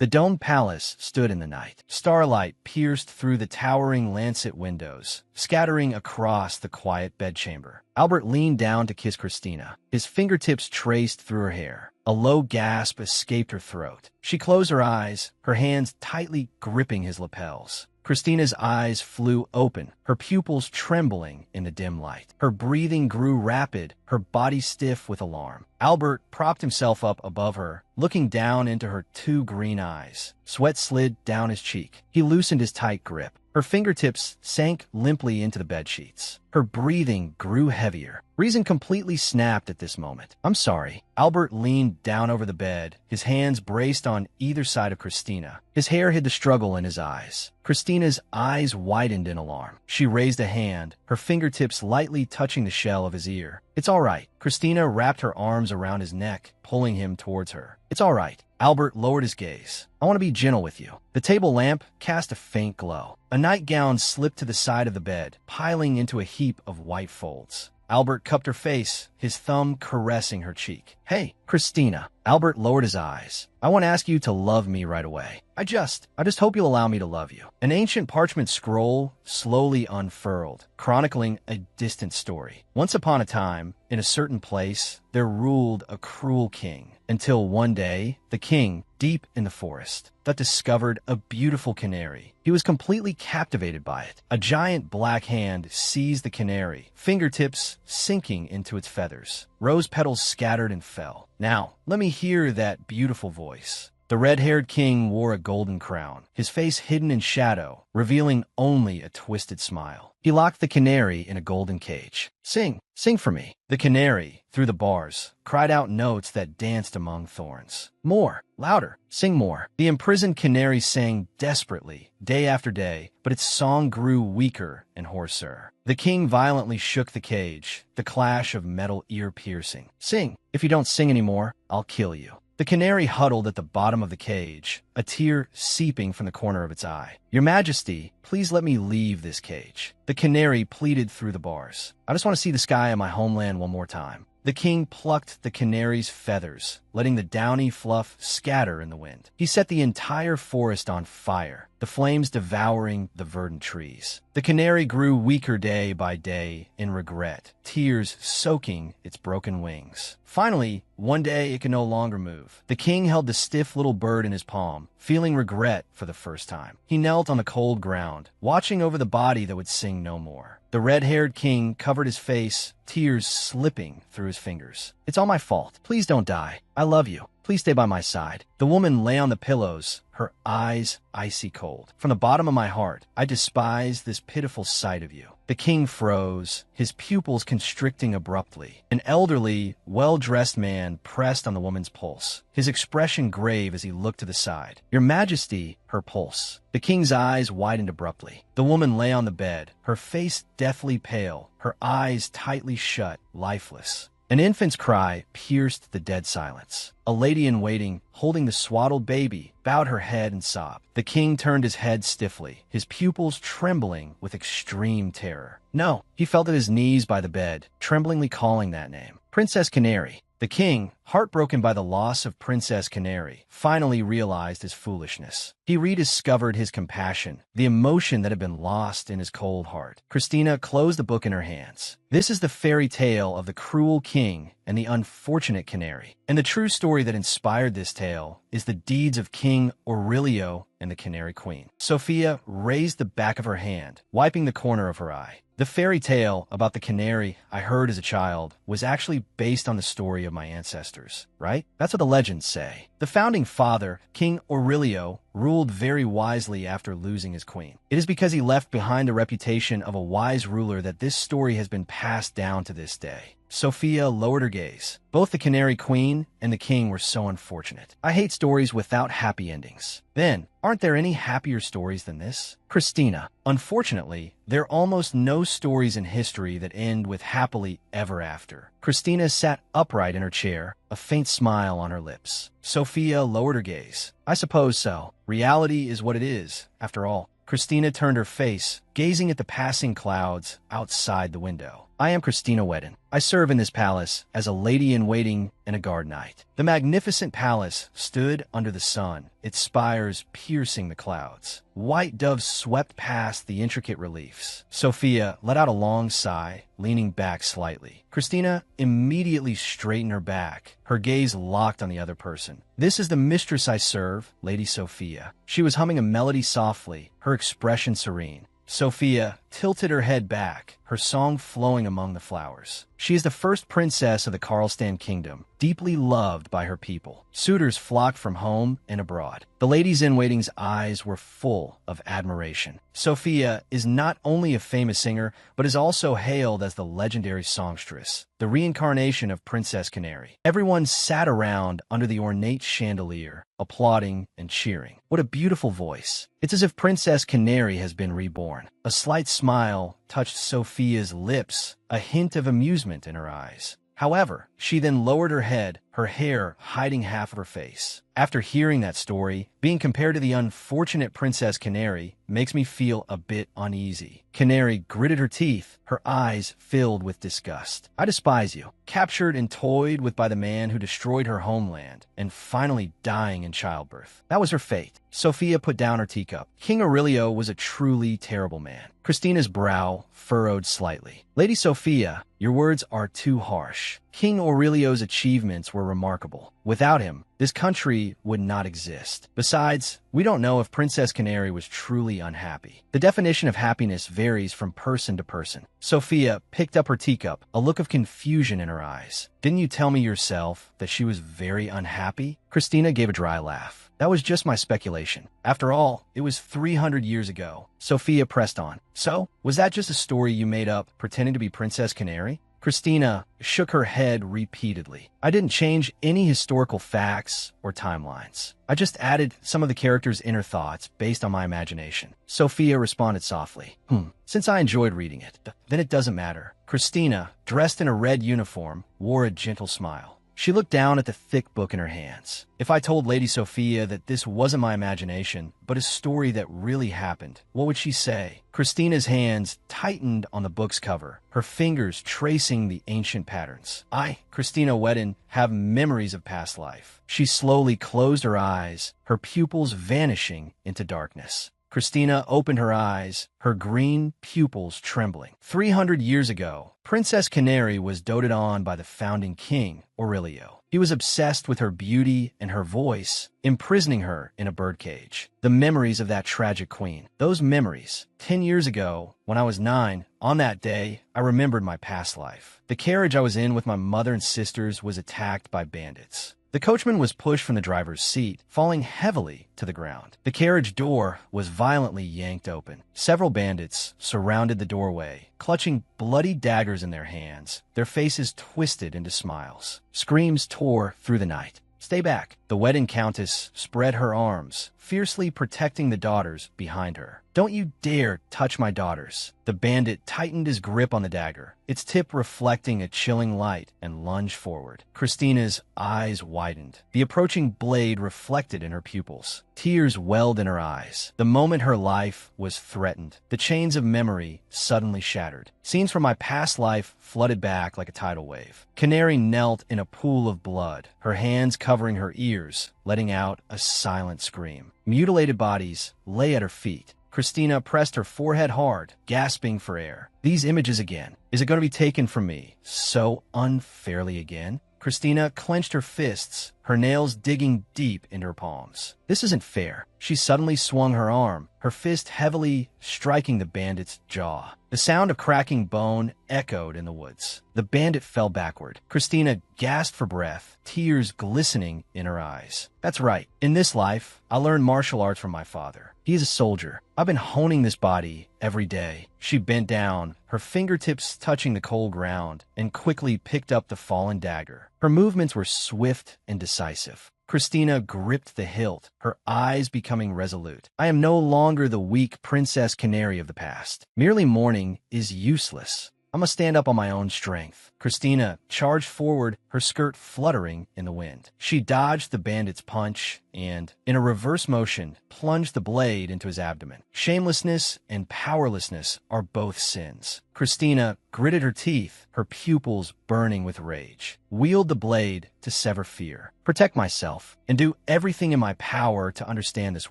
The domed palace stood in the night. Starlight pierced through the towering lancet windows, scattering across the quiet bedchamber. Albert leaned down to kiss Christina. His fingertips traced through her hair. A low gasp escaped her throat. She closed her eyes, her hands tightly gripping his lapels. Christina's eyes flew open, her pupils trembling in the dim light. Her breathing grew rapid, her body stiff with alarm. Albert propped himself up above her, looking down into her two green eyes. Sweat slid down his cheek. He loosened his tight grip. Her fingertips sank limply into the bedsheets. Her breathing grew heavier. Reason completely snapped at this moment. "I'm sorry." Albert leaned down over the bed, his hands braced on either side of Christina. His hair hid the struggle in his eyes. Christina's eyes widened in alarm. She raised a hand, her fingertips lightly touching the shell of his ear. "It's all right." Christina wrapped her arms around his neck, pulling him towards her. "It's all right." Albert lowered his gaze. "I want to be gentle with you." The table lamp cast a faint glow. A nightgown slipped to the side of the bed, piling into a heap of white folds. Albert cupped her face, his thumb caressing her cheek. "Hey, Christina." Albert lowered his eyes. "I want to ask you to love me right away. I just hope you'll allow me to love you." An ancient parchment scroll slowly unfurled, chronicling a distant story. Once upon a time, in a certain place, there ruled a cruel king, until one day, the king, deep in the forest, discovered a beautiful canary. He was completely captivated by it. A giant black hand seized the canary, fingertips sinking into its feathers. Rose petals scattered and fell. "Now, let me hear that beautiful voice." The red-haired king wore a golden crown, his face hidden in shadow, revealing only a twisted smile. He locked the canary in a golden cage. Sing for me." The canary, through the bars, cried out notes that danced among thorns. "More, louder, sing more." The imprisoned canary sang desperately, day after day, but its song grew weaker and hoarser. The king violently shook the cage, the clash of metal ear-piercing. "Sing. If you don't sing anymore, I'll kill you." The canary huddled at the bottom of the cage, a tear seeping from the corner of its eye. "Your Majesty, please let me leave this cage." The canary pleaded through the bars. "I just want to see the sky and my homeland one more time." The king plucked the canary's feathers, letting the downy fluff scatter in the wind. He set the entire forest on fire, the flames devouring the verdant trees. The canary grew weaker day by day in regret, tears soaking its broken wings. Finally, one day it could no longer move. The king held the stiff little bird in his palm, feeling regret for the first time. He knelt on the cold ground, watching over the body that would sing no more. The red-haired king covered his face, tears slipping through his fingers. "It's all my fault. Please don't die. I love you. Please stay by my side." The woman lay on the pillows, her eyes icy cold. "From the bottom of my heart, I despise this pitiful sight of you." The king froze, his pupils constricting abruptly. An elderly, well-dressed man pressed on the woman's pulse, his expression grave as he looked to the side. "Your Majesty," her pulse. The king's eyes widened abruptly. The woman lay on the bed, her face deathly pale, her eyes tightly shut, lifeless. An infant's cry pierced the dead silence. A lady-in-waiting, holding the swaddled baby, bowed her head and sobbed. The king turned his head stiffly, his pupils trembling with extreme terror. No, he felt at his knees by the bed, tremblingly calling that name. "Princess Canary." The king, heartbroken by the loss of Princess Canary, finally realized his foolishness. He rediscovered his compassion, the emotion that had been lost in his cold heart. Christina closed the book in her hands. This is the fairy tale of the cruel king and the unfortunate canary. And the true story that inspired this tale is the deeds of King Aurelio and the Canary Queen. Sophia raised the back of her hand, wiping the corner of her eye. The fairy tale about the canary I heard as a child was actually based on the story of my ancestors, right? That's what the legends say. The founding father, King Aurelio, ruled very wisely after losing his queen. It is because he left behind the reputation of a wise ruler that this story has been passed down to this day. Sophia lowered her gaze. Both the Canary Queen and the king were so unfortunate. I hate stories without happy endings. Then, aren't there any happier stories than this? Christina. Unfortunately, there are almost no stories in history that end with happily ever after. Christina sat upright in her chair, a faint smile on her lips. Sophia lowered her gaze. I suppose so. Reality is what it is, after all. Christina turned her face, gazing at the passing clouds outside the window. I am Christina Wedden. I serve in this palace as a lady-in-waiting and a guard knight. The magnificent palace stood under the sun, its spires piercing the clouds. White doves swept past the intricate reliefs. Sophia let out a long sigh, leaning back slightly. Christina immediately straightened her back, her gaze locked on the other person. "This is the mistress I serve, Lady Sophia." She was humming a melody softly, her expression serene. Sophia tilted her head back, her song flowing among the flowers. She is the first princess of the Karlstan kingdom, deeply loved by her people. Suitors flocked from home and abroad. The ladies-in-waiting's eyes were full of admiration. Sophia is not only a famous singer, but is also hailed as the legendary songstress, the reincarnation of Princess Canary. Everyone sat around under the ornate chandelier, applauding and cheering. What a beautiful voice. It's as if Princess Canary has been reborn. A slight smile touched Sophia's lips, a hint of amusement in her eyes. However, she then lowered her head, her hair hiding half of her face. After hearing that story, being compared to the unfortunate Princess Canary makes me feel a bit uneasy. Canary gritted her teeth, her eyes filled with disgust. "I despise you. Captured and toyed with by the man who destroyed her homeland, and finally dying in childbirth. That was her fate." Sophia put down her teacup. King Aurelio was a truly terrible man. Christina's brow furrowed slightly. "Lady Sophia, your words are too harsh. King Aurelio's achievements were remarkable. Without him, this country would not exist. Besides, we don't know if Princess Canary was truly unhappy. The definition of happiness varies from person to person." Sophia picked up her teacup, a look of confusion in her eyes. "Didn't you tell me yourself that she was very unhappy?" Christina gave a dry laugh. "That was just my speculation. After all, it was 300 years ago." Sophia pressed on. "So, was that just a story you made up, pretending to be Princess Canary?" Christina shook her head repeatedly. "I didn't change any historical facts or timelines. I just added some of the characters' inner thoughts based on my imagination." Sophia responded softly. Since I enjoyed reading it, then it doesn't matter." Christina, dressed in a red uniform, wore a gentle smile. She looked down at the thick book in her hands. "If I told Lady Sophia that this wasn't my imagination, but a story that really happened, what would she say?" Christina's hands tightened on the book's cover, her fingers tracing the ancient patterns. "I, Christina Wedden, have memories of past life." She slowly closed her eyes, her pupils vanishing into darkness. Christina opened her eyes, her green pupils trembling. 300 years ago, Princess Canary was doted on by the founding king, Aurelio. He was obsessed with her beauty and her voice, imprisoning her in a birdcage. The memories of that tragic queen. Those memories. 10 years ago, when I was 9, on that day, I remembered my past life. The carriage I was in with my mother and sisters was attacked by bandits. The coachman was pushed from the driver's seat, falling heavily to the ground. The carriage door was violently yanked open. Several bandits surrounded the doorway, clutching bloody daggers in their hands, their faces twisted into smiles. Screams tore through the night. "Stay back." The wedding countess spread her arms, fiercely protecting the daughters behind her. "Don't you dare touch my daughters." The bandit tightened his grip on the dagger, its tip reflecting a chilling light, and lunged forward. Christina's eyes widened. The approaching blade reflected in her pupils. Tears welled in her eyes. The moment her life was threatened, the chains of memory suddenly shattered. Scenes from my past life flooded back like a tidal wave. Canary knelt in a pool of blood, her hands covering her ears, letting out a silent scream. Mutilated bodies lay at her feet. Christina pressed her forehead hard, gasping for air. These images again. Is it going to be taken from me so unfairly again? Christina clenched her fists, her nails digging deep into her palms. This isn't fair. She suddenly swung her arm, her fist heavily striking the bandit's jaw. The sound of cracking bone echoed in the woods. The bandit fell backward. Christina gasped for breath, tears glistening in her eyes. "That's right. In this life, I learned martial arts from my father. He is a soldier. I've been honing this body every day." She bent down, her fingertips touching the cold ground, and quickly picked up the fallen dagger. Her movements were swift and decisive. Christina gripped the hilt, her eyes becoming resolute. "I am no longer the weak Princess Canary of the past. Merely mourning is useless. I must stand up on my own strength. Christina charged forward, her skirt fluttering in the wind. She dodged the bandit's punch and, in a reverse motion, plunged the blade into his abdomen. Shamelessness and powerlessness are both sins. Christina gritted her teeth, her pupils burning with rage. Wield the blade to sever fear, protect myself, and do everything in my power to understand this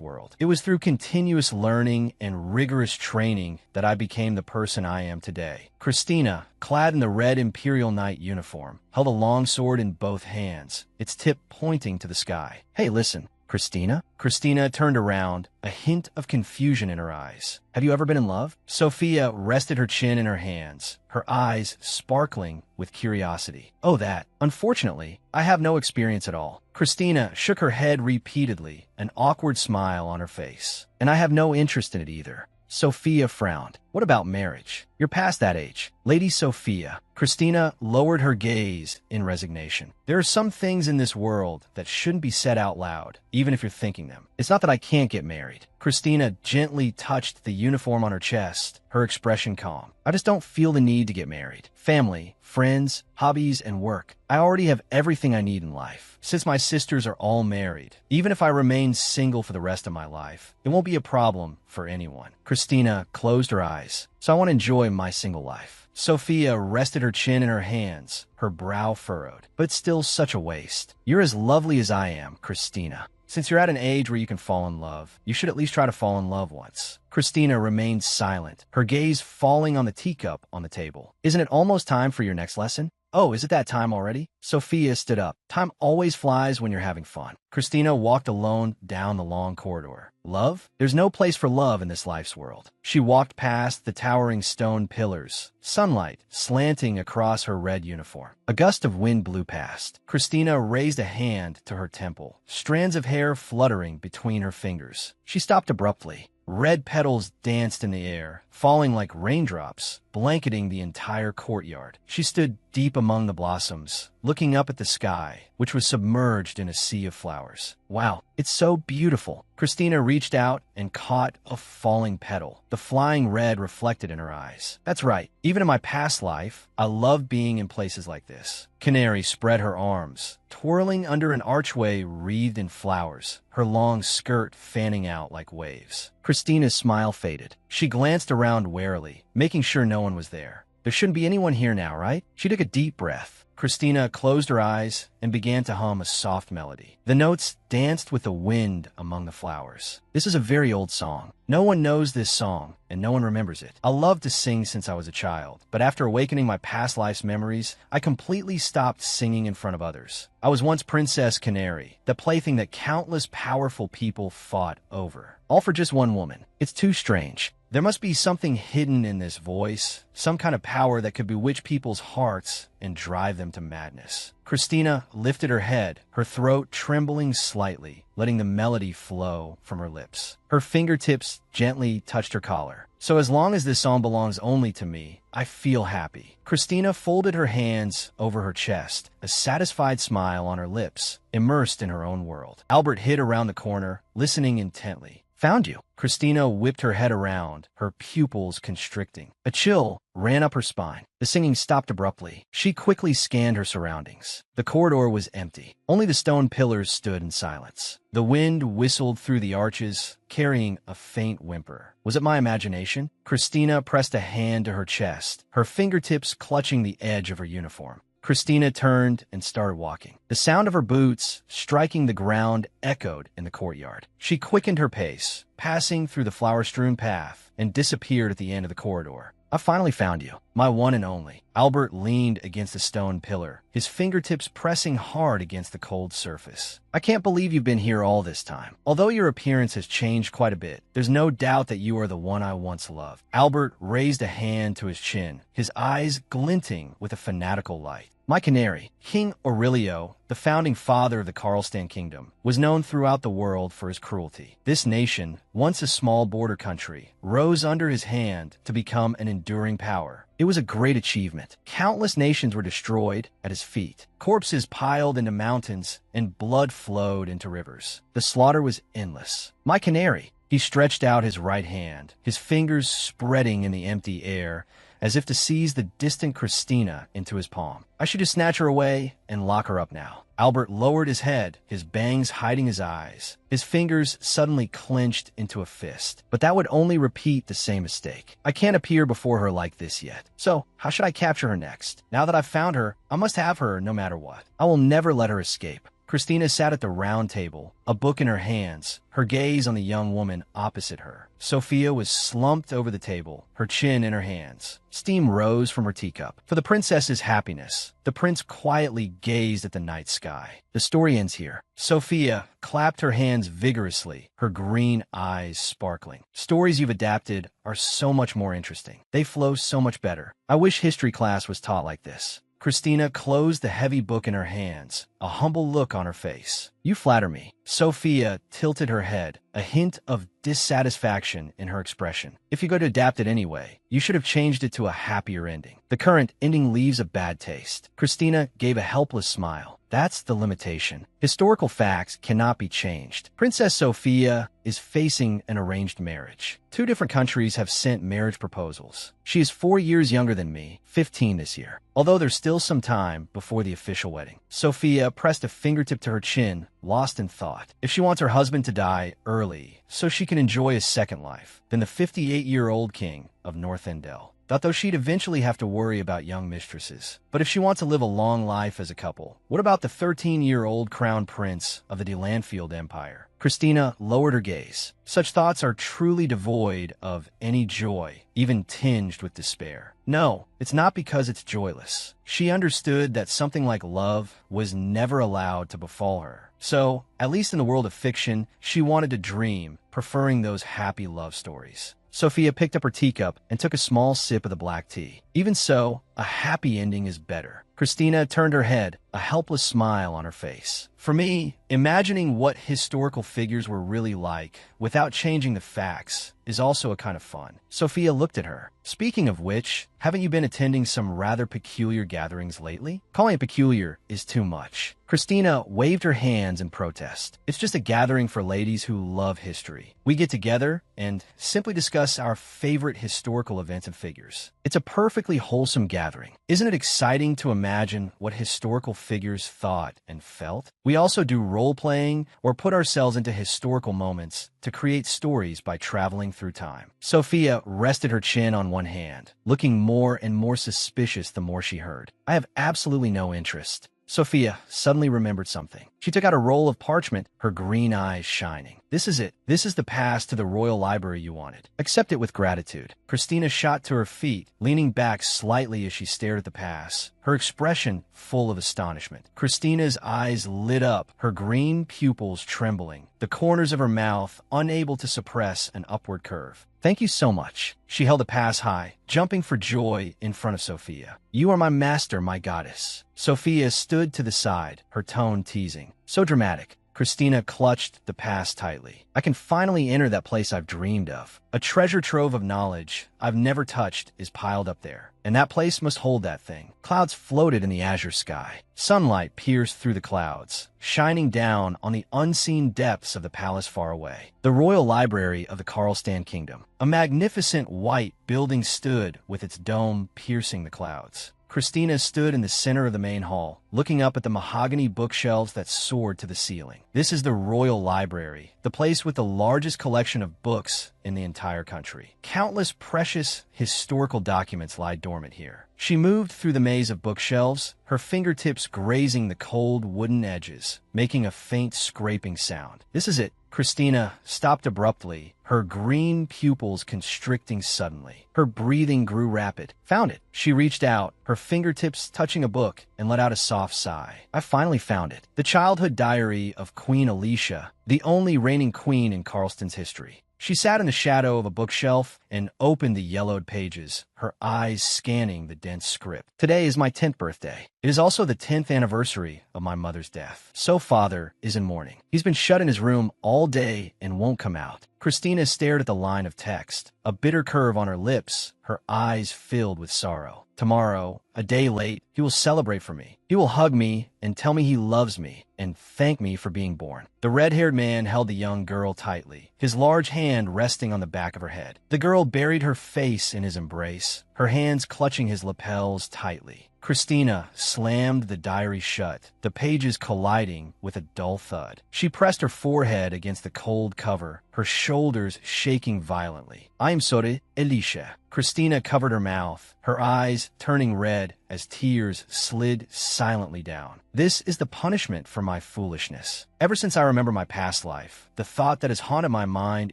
world. It was through continuous learning and rigorous training that I became the person I am today. Christina, clad in the red Imperial Knight uniform, held a long sword in both hands, its tip pointing to the sky. Hey, listen, Christina? Christina turned around, a hint of confusion in her eyes. Have you ever been in love? Sophia rested her chin in her hands, her eyes sparkling with curiosity. Oh, that. Unfortunately, I have no experience at all. Christina shook her head repeatedly, an awkward smile on her face. And I have no interest in it either. Sophia frowned. What about marriage? You're past that age. Lady Sophia. Christina lowered her gaze in resignation. There are some things in this world that shouldn't be said out loud, even if you're thinking them. It's not that I can't get married. Christina gently touched the uniform on her chest, her expression calm. I just don't feel the need to get married. Family, friends, hobbies, and work. I already have everything I need in life. Since my sisters are all married, even if I remain single for the rest of my life, it won't be a problem for anyone. Christina closed her eyes. So I want to enjoy my single life. Sophia rested her chin in her hands, her brow furrowed. But it's still such a waste. You're as lovely as I am, Christina. Since you're at an age where you can fall in love, you should at least try to fall in love once. Christina remained silent, her gaze falling on the teacup on the table. Isn't it almost time for your next lesson? Oh, is it that time already? Sophia stood up. Time always flies when you're having fun. Christina walked alone down the long corridor. Love? There's no place for love in this life's world. She walked past the towering stone pillars, sunlight slanting across her red uniform. A gust of wind blew past. Christina raised a hand to her temple, strands of hair fluttering between her fingers. She stopped abruptly. Red petals danced in the air, falling like raindrops, blanketing the entire courtyard. She stood deep among the blossoms, looking up at the sky, which was submerged in a sea of flowers. Wow, it's so beautiful. Christina reached out and caught a falling petal, the flying red reflected in her eyes. That's right. Even in my past life, I loved being in places like this. Canary spread her arms, twirling under an archway wreathed in flowers, her long skirt fanning out like waves. Christina's smile faded. She glanced around warily, making sure no one was there. There shouldn't be anyone here now, right? She took a deep breath. Christina closed her eyes and began to hum a soft melody. The notes danced with the wind among the flowers. This is a very old song. No one knows this song, and no one remembers it. I loved to sing since I was a child, but after awakening my past life's memories, I completely stopped singing in front of others. I was once Princess Canary, the plaything that countless powerful people fought over, all for just one woman. It's too strange. There must be something hidden in this voice, some kind of power that could bewitch people's hearts and drive them to madness. Christina lifted her head, her throat trembling slightly, letting the melody flow from her lips. Her fingertips gently touched her collar. So as long as this song belongs only to me, I feel happy. Christina folded her hands over her chest, a satisfied smile on her lips, immersed in her own world. Albert hid around the corner, listening intently. Found you. Christina whipped her head around, her pupils constricting. A chill ran up her spine. The singing stopped abruptly. She quickly scanned her surroundings. The corridor was empty. Only the stone pillars stood in silence. The wind whistled through the arches, carrying a faint whimper. Was it my imagination? Christina pressed a hand to her chest, her fingertips clutching the edge of her uniform. Christina turned and started walking. The sound of her boots striking the ground echoed in the courtyard. She quickened her pace, passing through the flower-strewn path, and disappeared at the end of the corridor. I finally found you, my one and only. Albert leaned against a stone pillar, his fingertips pressing hard against the cold surface. I can't believe you've been here all this time. Although your appearance has changed quite a bit, there's no doubt that you are the one I once loved. Albert raised a hand to his chin, his eyes glinting with a fanatical light. My canary, King Aurelio, the founding father of the Karlstan kingdom, was known throughout the world for his cruelty. This nation, once a small border country, rose under his hand to become an enduring power. It was a great achievement. Countless nations were destroyed at his feet. Corpses piled into mountains and blood flowed into rivers. The slaughter was endless. My canary. He stretched out his right hand, his fingers spreading in the empty air, as if to seize the distant Christina into his palm. I should just snatch her away and lock her up now. Albert lowered his head, his bangs hiding his eyes. His fingers suddenly clenched into a fist. But that would only repeat the same mistake. I can't appear before her like this yet. So, how should I capture her next? Now that I've found her, I must have her no matter what. I will never let her escape. Christina sat at the round table, a book in her hands, her gaze on the young woman opposite her. Sophia was slumped over the table, her chin in her hands. Steam rose from her teacup. For the princess's happiness, the prince quietly gazed at the night sky. The story ends here. Sophia clapped her hands vigorously, her green eyes sparkling. Stories you've adapted are so much more interesting. They flow so much better. I wish history class was taught like this. Christina closed the heavy book in her hands, a humble look on her face. You flatter me. Sophia tilted her head, a hint of dissatisfaction in her expression. If you're going to adapt it anyway, you should have changed it to a happier ending. The current ending leaves a bad taste. Christina gave a helpless smile. That's the limitation. Historical facts cannot be changed. Princess Sophia is facing an arranged marriage. 2 different countries have sent marriage proposals. She is 4 years younger than me, 15 this year. Although there's still some time before the official wedding. Sophia pressed a fingertip to her chin, lost in thought. If she wants her husband to die early so she can enjoy his second life, then the 58-year-old king of North Endell thought though she'd eventually have to worry about young mistresses. But if she wants to live a long life as a couple, what about the 13-year-old crown prince of the de Landfield Empire? Christina lowered her gaze. Such thoughts are truly devoid of any joy, even tinged with despair. No, it's not because it's joyless. She understood that something like love was never allowed to befall her. So, at least in the world of fiction, she wanted to dream, preferring those happy love stories. Sophia picked up her teacup and took a small sip of the black tea. Even so, a happy ending is better. Christina turned her head, a helpless smile on her face. For me, imagining what historical figures were really like without changing the facts is also a kind of fun. Sophia looked at her. Speaking of which, haven't you been attending some rather peculiar gatherings lately? Calling it peculiar is too much. Christina waved her hands in protest. It's just a gathering for ladies who love history. We get together and simply discuss our favorite historical events and figures. It's a perfectly wholesome gathering. Isn't it exciting to imagine what historical figures thought and felt? We also do role-playing or put ourselves into historical moments to create stories by traveling through time. Sophia rested her chin on one hand, looking more and more suspicious the more she heard. I have absolutely no interest. Sophia suddenly remembered something. She took out a roll of parchment, her green eyes shining. This is it. This is the pass to the royal library you wanted. Accept it with gratitude. Christina shot to her feet, leaning back slightly as she stared at the pass, her expression full of astonishment. Christina's eyes lit up, her green pupils trembling, the corners of her mouth unable to suppress an upward curve. Thank you so much. She held the pass high, jumping for joy in front of Sophia. You are my master, my goddess. Sophia stood to the side, her tone teasing. So dramatic. Christina clutched the pass tightly. I can finally enter that place I've dreamed of. A treasure trove of knowledge I've never touched is piled up there, and that place must hold that thing. Clouds floated in the azure sky. Sunlight pierced through the clouds, shining down on the unseen depths of the palace far away. The royal library of the Karlstan kingdom. A magnificent white building stood with its dome piercing the clouds. Christina stood in the center of the main hall, looking up at the mahogany bookshelves that soared to the ceiling. This is the Royal Library, the place with the largest collection of books in the entire country. Countless precious historical documents lie dormant here. She moved through the maze of bookshelves, her fingertips grazing the cold wooden edges, making a faint scraping sound. This is it. Christina stopped abruptly, her green pupils constricting suddenly. Her breathing grew rapid. Found it. She reached out, her fingertips touching a book, and let out a soft sigh. I finally found it. The childhood diary of Queen Alicia, the only reigning queen in Karlston's history. She sat in the shadow of a bookshelf and opened the yellowed pages, her eyes scanning the dense script. Today is my 10th birthday. It is also the 10th anniversary of my mother's death. So father is in mourning. He's been shut in his room all day and won't come out. Christina stared at the line of text, a bitter curve on her lips, her eyes filled with sorrow. Tomorrow, a day late, he will celebrate for me. He will hug me and tell me he loves me and thank me for being born. The red-haired man held the young girl tightly, his large hand resting on the back of her head. The girl buried her face in his embrace, her hands clutching his lapels tightly. Christina slammed the diary shut, the pages colliding with a dull thud. She pressed her forehead against the cold cover, her shoulders shaking violently. "I'm sorry, Alicia." Christina covered her mouth, her eyes turning red as tears slid silently down. "This is the punishment for my foolishness. Ever since I remember my past life, the thought that has haunted my mind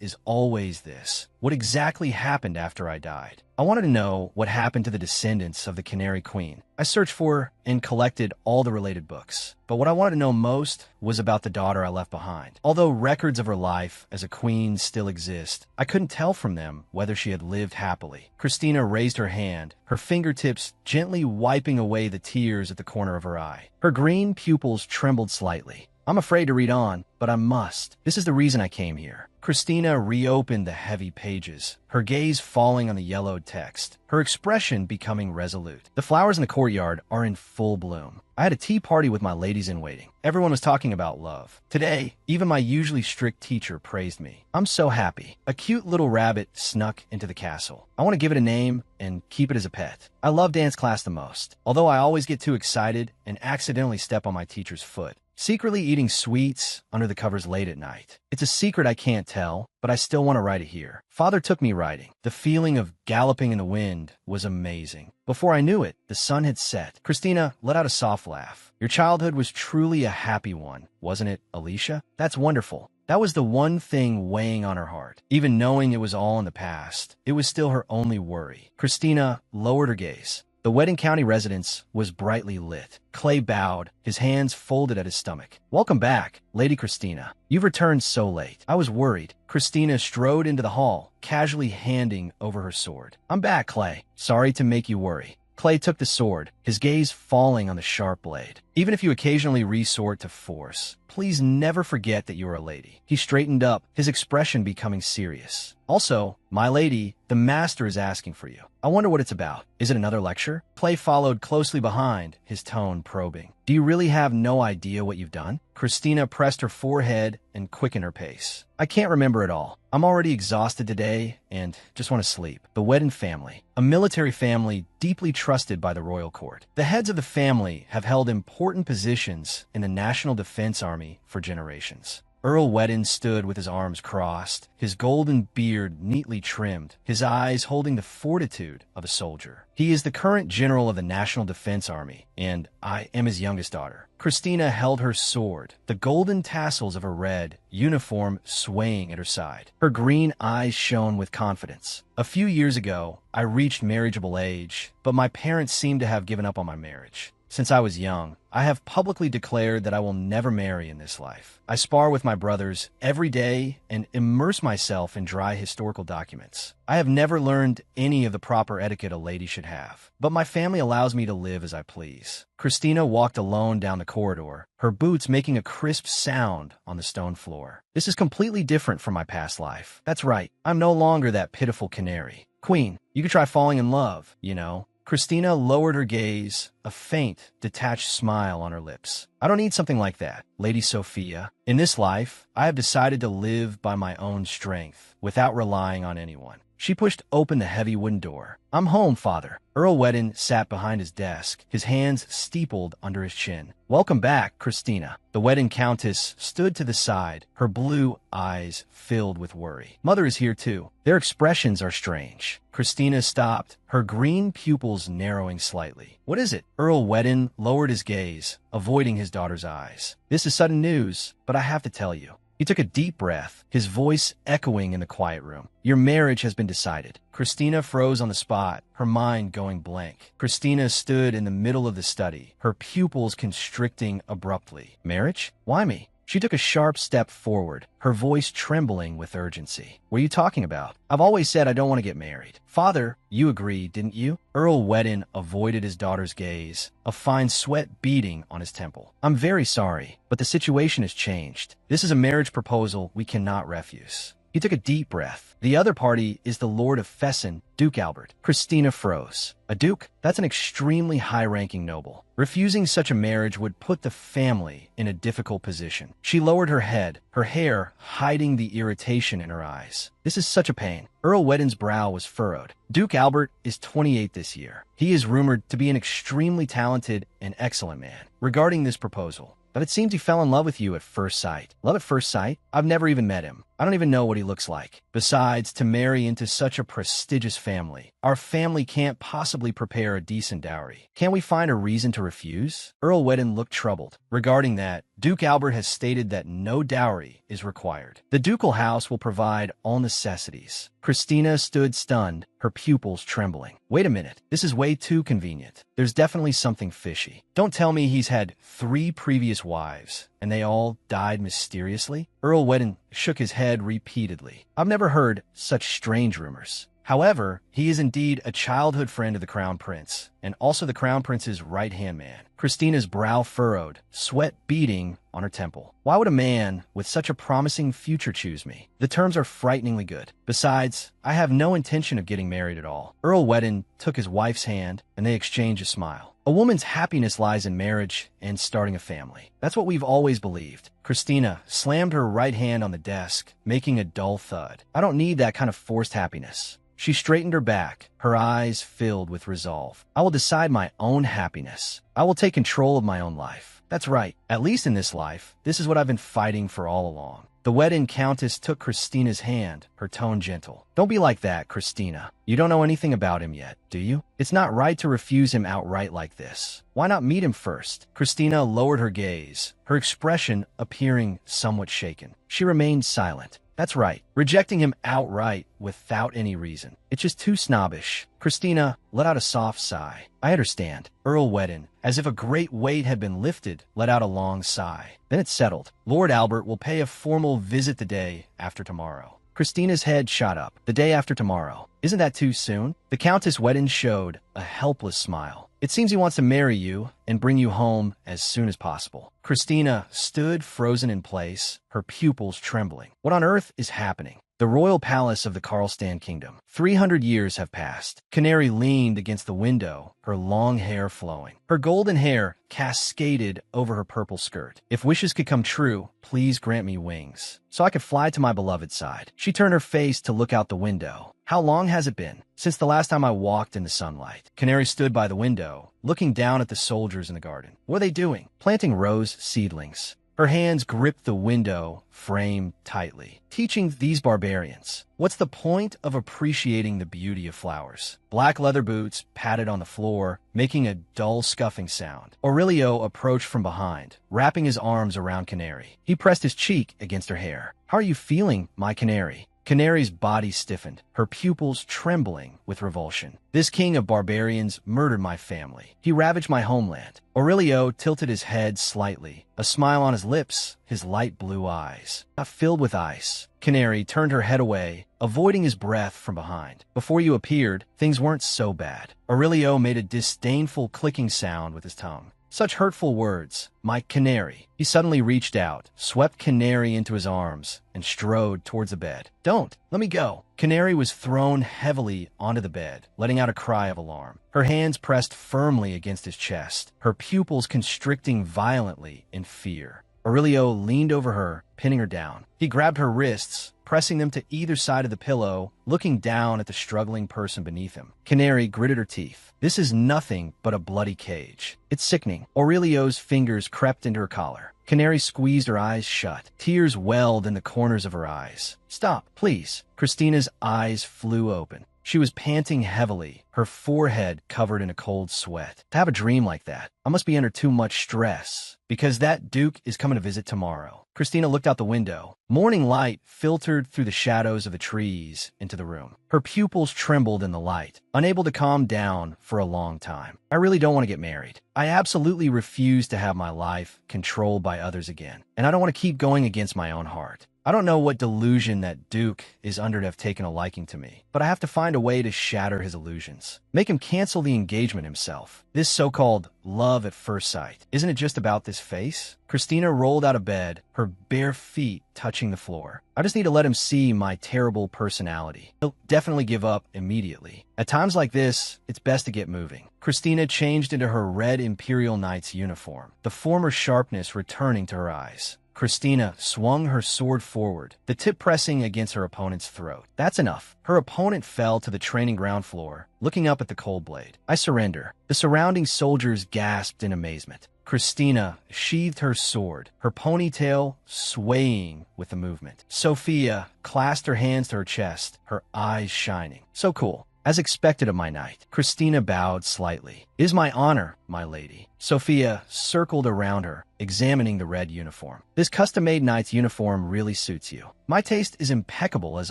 is always this: what exactly happened after I died? I wanted to know what happened to the descendants of the Canary Queen. I searched for and collected all the related books. But what I wanted to know most was about the daughter I left behind. Although records of her life as a queen still exist, I couldn't tell from them whether she had lived happily." Christina raised her hand, her fingertips gently wiping away the tears at the corner of her eye. Her green pupils trembled slightly. "I'm afraid to read on, but I must. This is the reason I came here." Christina reopened the heavy pages, her gaze falling on the yellowed text, her expression becoming resolute. "The flowers in the courtyard are in full bloom. I had a tea party with my ladies-in-waiting. Everyone was talking about love. Today, even my usually strict teacher praised me. I'm so happy. A cute little rabbit snuck into the castle. I want to give it a name and keep it as a pet. I love dance class the most, although I always get too excited and accidentally step on my teacher's foot. Secretly eating sweets under the covers late at night. It's a secret I can't tell, but I still want to write it here. Father took me writing. The feeling of galloping in the wind was amazing. Before I knew it, the sun had set." Christina let out a soft laugh. "Your childhood was truly a happy one, wasn't it, Alicia? That's wonderful." That was the one thing weighing on her heart. Even knowing it was all in the past, it was still her only worry. Christina lowered her gaze. The Wedding County residence was brightly lit. Clay bowed, his hands folded at his stomach. "Welcome back, Lady Christina. You've returned so late. I was worried." Christina strode into the hall, casually handing over her sword. "I'm back, Clay. Sorry to make you worry." Clay took the sword, his gaze falling on the sharp blade. "Even if you occasionally resort to force, please never forget that you are a lady." He straightened up, his expression becoming serious. "Also, my lady, the master is asking for you. I wonder what it's about. Is it another lecture?" Clay followed closely behind, his tone probing. "Do you really have no idea what you've done?" Christina pressed her forehead and quickened her pace. "I can't remember it all. I'm already exhausted today and just want to sleep." The Wedden family, a military family deeply trusted by the royal court. The heads of the family have held important positions in the National Defense Army for generations. Earl Wedden stood with his arms crossed, his golden beard neatly trimmed, his eyes holding the fortitude of a soldier. He is the current general of the National Defense Army, and I am his youngest daughter. Christina held her sword, the golden tassels of her red uniform swaying at her side. Her green eyes shone with confidence. "A few years ago, I reached marriageable age, but my parents seem to have given up on my marriage. Since I was young, I have publicly declared that I will never marry in this life. I spar with my brothers every day and immerse myself in dry historical documents. I have never learned any of the proper etiquette a lady should have, but my family allows me to live as I please." Christina walked alone down the corridor, her boots making a crisp sound on the stone floor. "This is completely different from my past life. That's right, I'm no longer that pitiful canary. Queen, you could try falling in love, you know." Christina lowered her gaze, a faint, detached smile on her lips. "I don't need something like that, Lady Sophia. In this life, I have decided to live by my own strength, without relying on anyone." She pushed open the heavy wooden door. "I'm home, Father." Earl Wedden sat behind his desk, his hands steepled under his chin. "Welcome back, Christina." The Wedden Countess stood to the side, her blue eyes filled with worry. "Mother is here too. Their expressions are strange." Christina stopped, her green pupils narrowing slightly. "What is it?" Earl Wedden lowered his gaze, avoiding his daughter's eyes. "This is sudden news, but I have to tell you." He took a deep breath, his voice echoing in the quiet room. "Your marriage has been decided." Christina froze on the spot, her mind going blank. Christina stood in the middle of the study, her pupils constricting abruptly. "Marriage? Why me?" She took a sharp step forward, her voice trembling with urgency. What are you talking about? I've always said I don't want to get married. Father, you agreed, didn't you? Earl Wedden avoided his daughter's gaze, a fine sweat beading on his temple. I'm very sorry, but the situation has changed. This is a marriage proposal we cannot refuse. He took a deep breath. The other party is the Lord of Fesson, Duke Albert. Christina froze. A duke? That's an extremely high-ranking noble. Refusing such a marriage would put the family in a difficult position. She lowered her head, her hair hiding the irritation in her eyes. This is such a pain. Earl Wedden's brow was furrowed. Duke Albert is 28 this year. He is rumored to be an extremely talented and excellent man. Regarding this proposal, but it seems he fell in love with you at first sight. Love at first sight? I've never even met him. I don't even know what he looks like. Besides, to marry into such a prestigious family, our family can't possibly prepare a decent dowry. Can't we find a reason to refuse? Earl Wedden looked troubled. Regarding that, Duke Albert has stated that no dowry is required. The ducal house will provide all necessities. Christina stood stunned, her pupils trembling. Wait a minute, this is way too convenient. There's definitely something fishy. Don't tell me he's had 3 previous wives, and they all died mysteriously? Earl Wedden shook his head repeatedly. I've never heard such strange rumors. However, he is indeed a childhood friend of the Crown Prince, and also the Crown Prince's right-hand man. Christina's brow furrowed, sweat beading on her temple. Why would a man with such a promising future choose me? The terms are frighteningly good. Besides, I have no intention of getting married at all. Earl Wedden took his wife's hand, and they exchanged a smile. A woman's happiness lies in marriage and starting a family. That's what we've always believed. Christina slammed her right hand on the desk, making a dull thud. I don't need that kind of forced happiness. She straightened her back, her eyes filled with resolve. I will decide my own happiness. I will take control of my own life. That's right. At least in this life, this is what I've been fighting for all along. The Wedden Countess took Christina's hand, her tone gentle. Don't be like that, Christina. You don't know anything about him yet, do you? It's not right to refuse him outright like this. Why not meet him first? Christina lowered her gaze, her expression appearing somewhat shaken. She remained silent. That's right, rejecting him outright without any reason. It's just too snobbish. Christina let out a soft sigh. I understand. Earl Wedden, as if a great weight had been lifted, let out a long sigh. Then it's settled. Lord Albert will pay a formal visit the day after tomorrow. Christina's head shot up. The day after tomorrow. Isn't that too soon? The Countess Wedden showed a helpless smile. It seems he wants to marry you and bring you home as soon as possible. Christina stood frozen in place, her pupils trembling. What on earth is happening? The royal palace of the Karlstan kingdom. 300 years have passed. Canary leaned against the window, her long hair flowing. Her golden hair cascaded over her purple skirt. If wishes could come true, please grant me wings, so I could fly to my beloved's side. She turned her face to look out the window. How long has it been? Since the last time I walked in the sunlight. Canary stood by the window, looking down at the soldiers in the garden. What are they doing? Planting rose seedlings. Her hands gripped the window frame tightly, teaching these barbarians. What's the point of appreciating the beauty of flowers? Black leather boots patted on the floor, making a dull scuffing sound. Aurelio approached from behind, wrapping his arms around Canary. He pressed his cheek against her hair. How are you feeling, my Canary? Canary's body stiffened, her pupils trembling with revulsion. This king of barbarians murdered my family. He ravaged my homeland. Aurelio tilted his head slightly, a smile on his lips, his light blue eyes got filled with ice. Canary turned her head away, avoiding his breath from behind. Before you appeared, things weren't so bad. Aurelio made a disdainful clicking sound with his tongue. Such hurtful words, my Canary. He suddenly reached out, swept Canary into his arms, and strode towards the bed. Don't! Let me go! Canary was thrown heavily onto the bed, letting out a cry of alarm. Her hands pressed firmly against his chest, her pupils constricting violently in fear. Aurelio leaned over her, pinning her down. He grabbed her wrists, pressing them to either side of the pillow, looking down at the struggling person beneath him. Canary gritted her teeth. This is nothing but a bloody cage. It's sickening. Aurelio's fingers crept into her collar. Canary squeezed her eyes shut. Tears welled in the corners of her eyes. Stop, please. Christina's eyes flew open. She was panting heavily, her forehead covered in a cold sweat. To have a dream like that, I must be under too much stress, because that Duke is coming to visit tomorrow. Christina looked out the window. Morning light filtered through the shadows of the trees into the room. Her pupils trembled in the light, unable to calm down for a long time. I really don't want to get married. I absolutely refuse to have my life controlled by others again, and I don't want to keep going against my own heart. I don't know what delusion that Duke is under to have taken a liking to me, but I have to find a way to shatter his illusions. Make him cancel the engagement himself. This so-called love at first sight, isn't it just about this face? Christina rolled out of bed, her bare feet touching the floor. I just need to let him see my terrible personality. He'll definitely give up immediately. At times like this, it's best to get moving. Christina changed into her red Imperial Knight's uniform, the former sharpness returning to her eyes. Christina swung her sword forward, the tip pressing against her opponent's throat. That's enough. Her opponent fell to the training ground floor, looking up at the cold blade. I surrender. The surrounding soldiers gasped in amazement. Christina sheathed her sword, her ponytail swaying with the movement. Sophia clasped her hands to her chest, her eyes shining. So cool. As expected of my knight, Christina bowed slightly. It is my honor, my lady. Sophia circled around her, examining the red uniform. This custom-made knight's uniform really suits you. My taste is impeccable as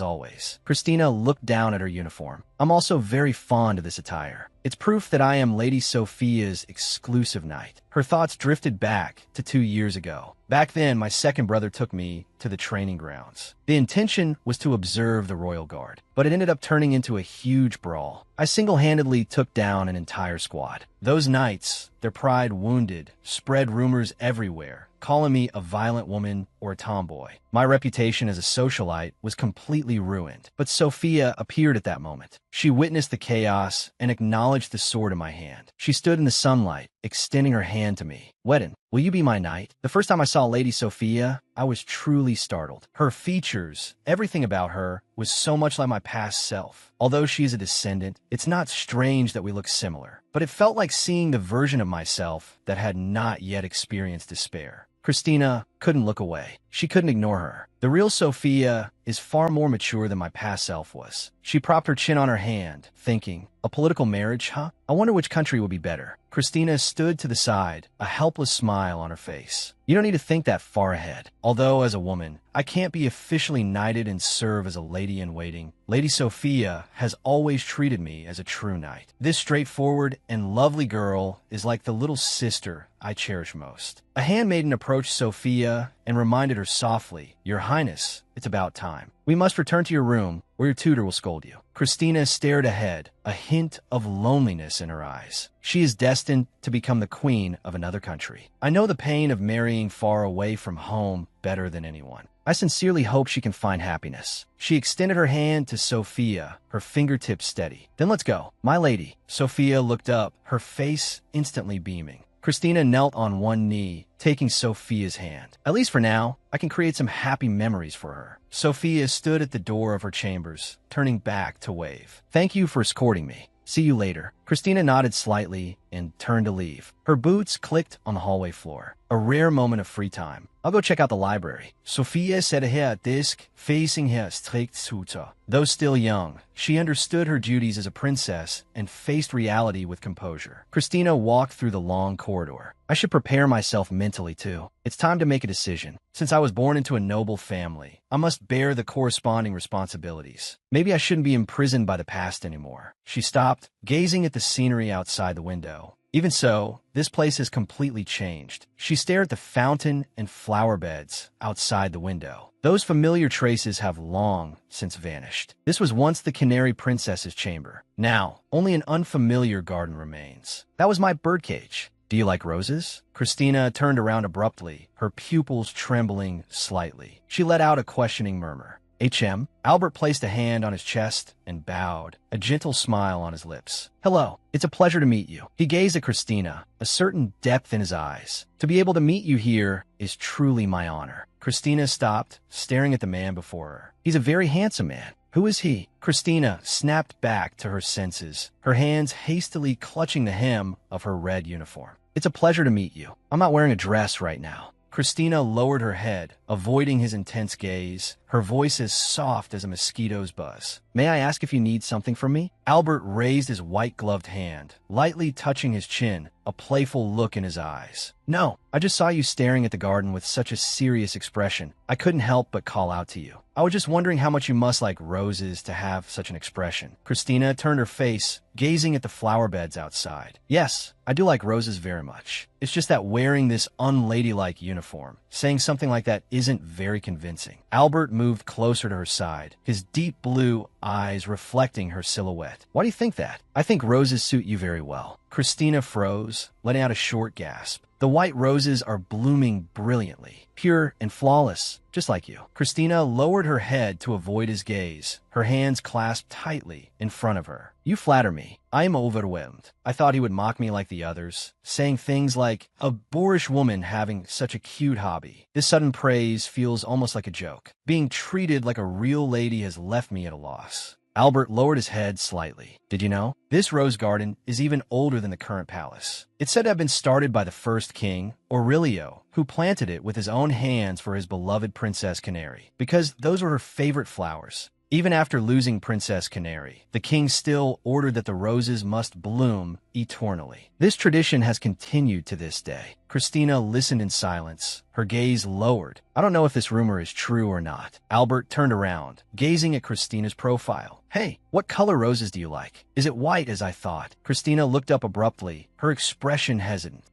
always. Christina looked down at her uniform. I'm also very fond of this attire. It's proof that I am Lady Sophia's exclusive knight. Her thoughts drifted back to 2 years ago. Back then, my second brother took me to the training grounds. The intention was to observe the royal guard, but it ended up turning into a huge brawl. I single-handedly took down an entire squad. Those knights, their pride wounded, spread rumors everywhere, calling me a violent woman or a tomboy. My reputation as a socialite was completely ruined, but Sophia appeared at that moment. She witnessed the chaos and acknowledged the sword in my hand. She stood in the sunlight, extending her hand to me. Wedden, will you be my knight? The first time I saw Lady Sophia, I was truly startled. Her features, everything about her, was so much like my past self. Although she is a descendant, it's not strange that we look similar, but it felt like seeing the version of myself that had not yet experienced despair. Christina couldn't look away. She couldn't ignore her. The real Sophia is far more mature than my past self was. She propped her chin on her hand, thinking, a political marriage, huh? I wonder which country would be better. Christina stood to the side, a helpless smile on her face. You don't need to think that far ahead. Although, as a woman, I can't be officially knighted and serve as a lady-in-waiting, Lady Sophia has always treated me as a true knight. This straightforward and lovely girl is like the little sister I cherish most. A handmaiden approached Sophia and reminded her softly, Your Highness, it's about time. We must return to your room, or your tutor will scold you. Christina stared ahead, a hint of loneliness in her eyes. She is destined to become the queen of another country. I know the pain of marrying far away from home better than anyone. I sincerely hope she can find happiness. She extended her hand to Sophia, her fingertips steady. Then let's go. My lady. Sophia looked up, her face instantly beaming. Christina knelt on one knee, taking Sophia's hand. At least for now, I can create some happy memories for her. Sophia stood at the door of her chambers, turning back to wave. Thank you for escorting me. See you later. Christina nodded slightly and turned to leave. Her boots clicked on the hallway floor. A rare moment of free time. I'll go check out the library. Sophia sat at her desk, facing her strict tutor. Though still young, she understood her duties as a princess and faced reality with composure. Christina walked through the long corridor. I should prepare myself mentally, too. It's time to make a decision. Since I was born into a noble family, I must bear the corresponding responsibilities. Maybe I shouldn't be imprisoned by the past anymore. She stopped, gazing at the scenery outside the window. Even so, this place has completely changed. She stared at the fountain and flower beds outside the window. Those familiar traces have long since vanished. This was once the Canary Princess's chamber. Now, only an unfamiliar garden remains. That was my birdcage. Do you like roses? Christina turned around abruptly, her pupils trembling slightly. She let out a questioning murmur. HM? Albert placed a hand on his chest and bowed, a gentle smile on his lips. Hello, it's a pleasure to meet you. He gazed at Christina, a certain depth in his eyes. To be able to meet you here is truly my honor. Christina stopped, staring at the man before her. He's a very handsome man. Who is he? Christina snapped back to her senses, her hands hastily clutching the hem of her red uniform. It's a pleasure to meet you. I'm not wearing a dress right now. Christina lowered her head, avoiding his intense gaze, her voice as soft as a mosquito's buzz. May I ask if you need something from me? Albert raised his white-gloved hand, lightly touching his chin, a playful look in his eyes. No, I just saw you staring at the garden with such a serious expression. I couldn't help but call out to you. I was just wondering how much you must like roses to have such an expression. Christina turned her face, gazing at the flower beds outside. Yes, I do like roses very much. It's just that wearing this unladylike uniform, saying something like that isn't very convincing. Albert moved closer to her side, his deep blue eyes reflecting her silhouette. Why do you think that? I think roses suit you very well. Christina froze, letting out a short gasp. The white roses are blooming brilliantly, pure and flawless, just like you. Christina lowered her head to avoid his gaze, her hands clasped tightly in front of her. You flatter me. I am overwhelmed. I thought he would mock me like the others, saying things like, a boorish woman having such a cute hobby. This sudden praise feels almost like a joke. Being treated like a real lady has left me at a loss. Albert lowered his head slightly. Did you know? This rose garden is even older than the current palace. It's said to have been started by the first king, Aurelio, who planted it with his own hands for his beloved Princess Canary, because those were her favorite flowers. Even after losing Princess Canary, the king still ordered that the roses must bloom eternally. This tradition has continued to this day. Christina listened in silence, her gaze lowered. I don't know if this rumor is true or not. Albert turned around, gazing at Christina's profile. Hey, what color roses do you like? Is it white as I thought? Christina looked up abruptly, her expression hesitant.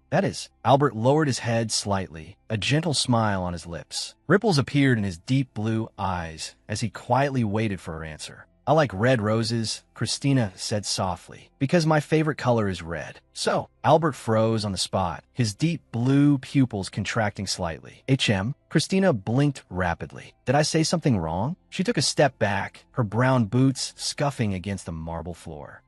That is. Albert lowered his head slightly, a gentle smile on his lips. Ripples appeared in his deep blue eyes as he quietly waited for her answer. I like red roses, Christina said softly, because my favorite color is red. So, Albert froze on the spot, his deep blue pupils contracting slightly. Christina blinked rapidly. Did I say something wrong? She took a step back, her brown boots scuffing against the marble floor.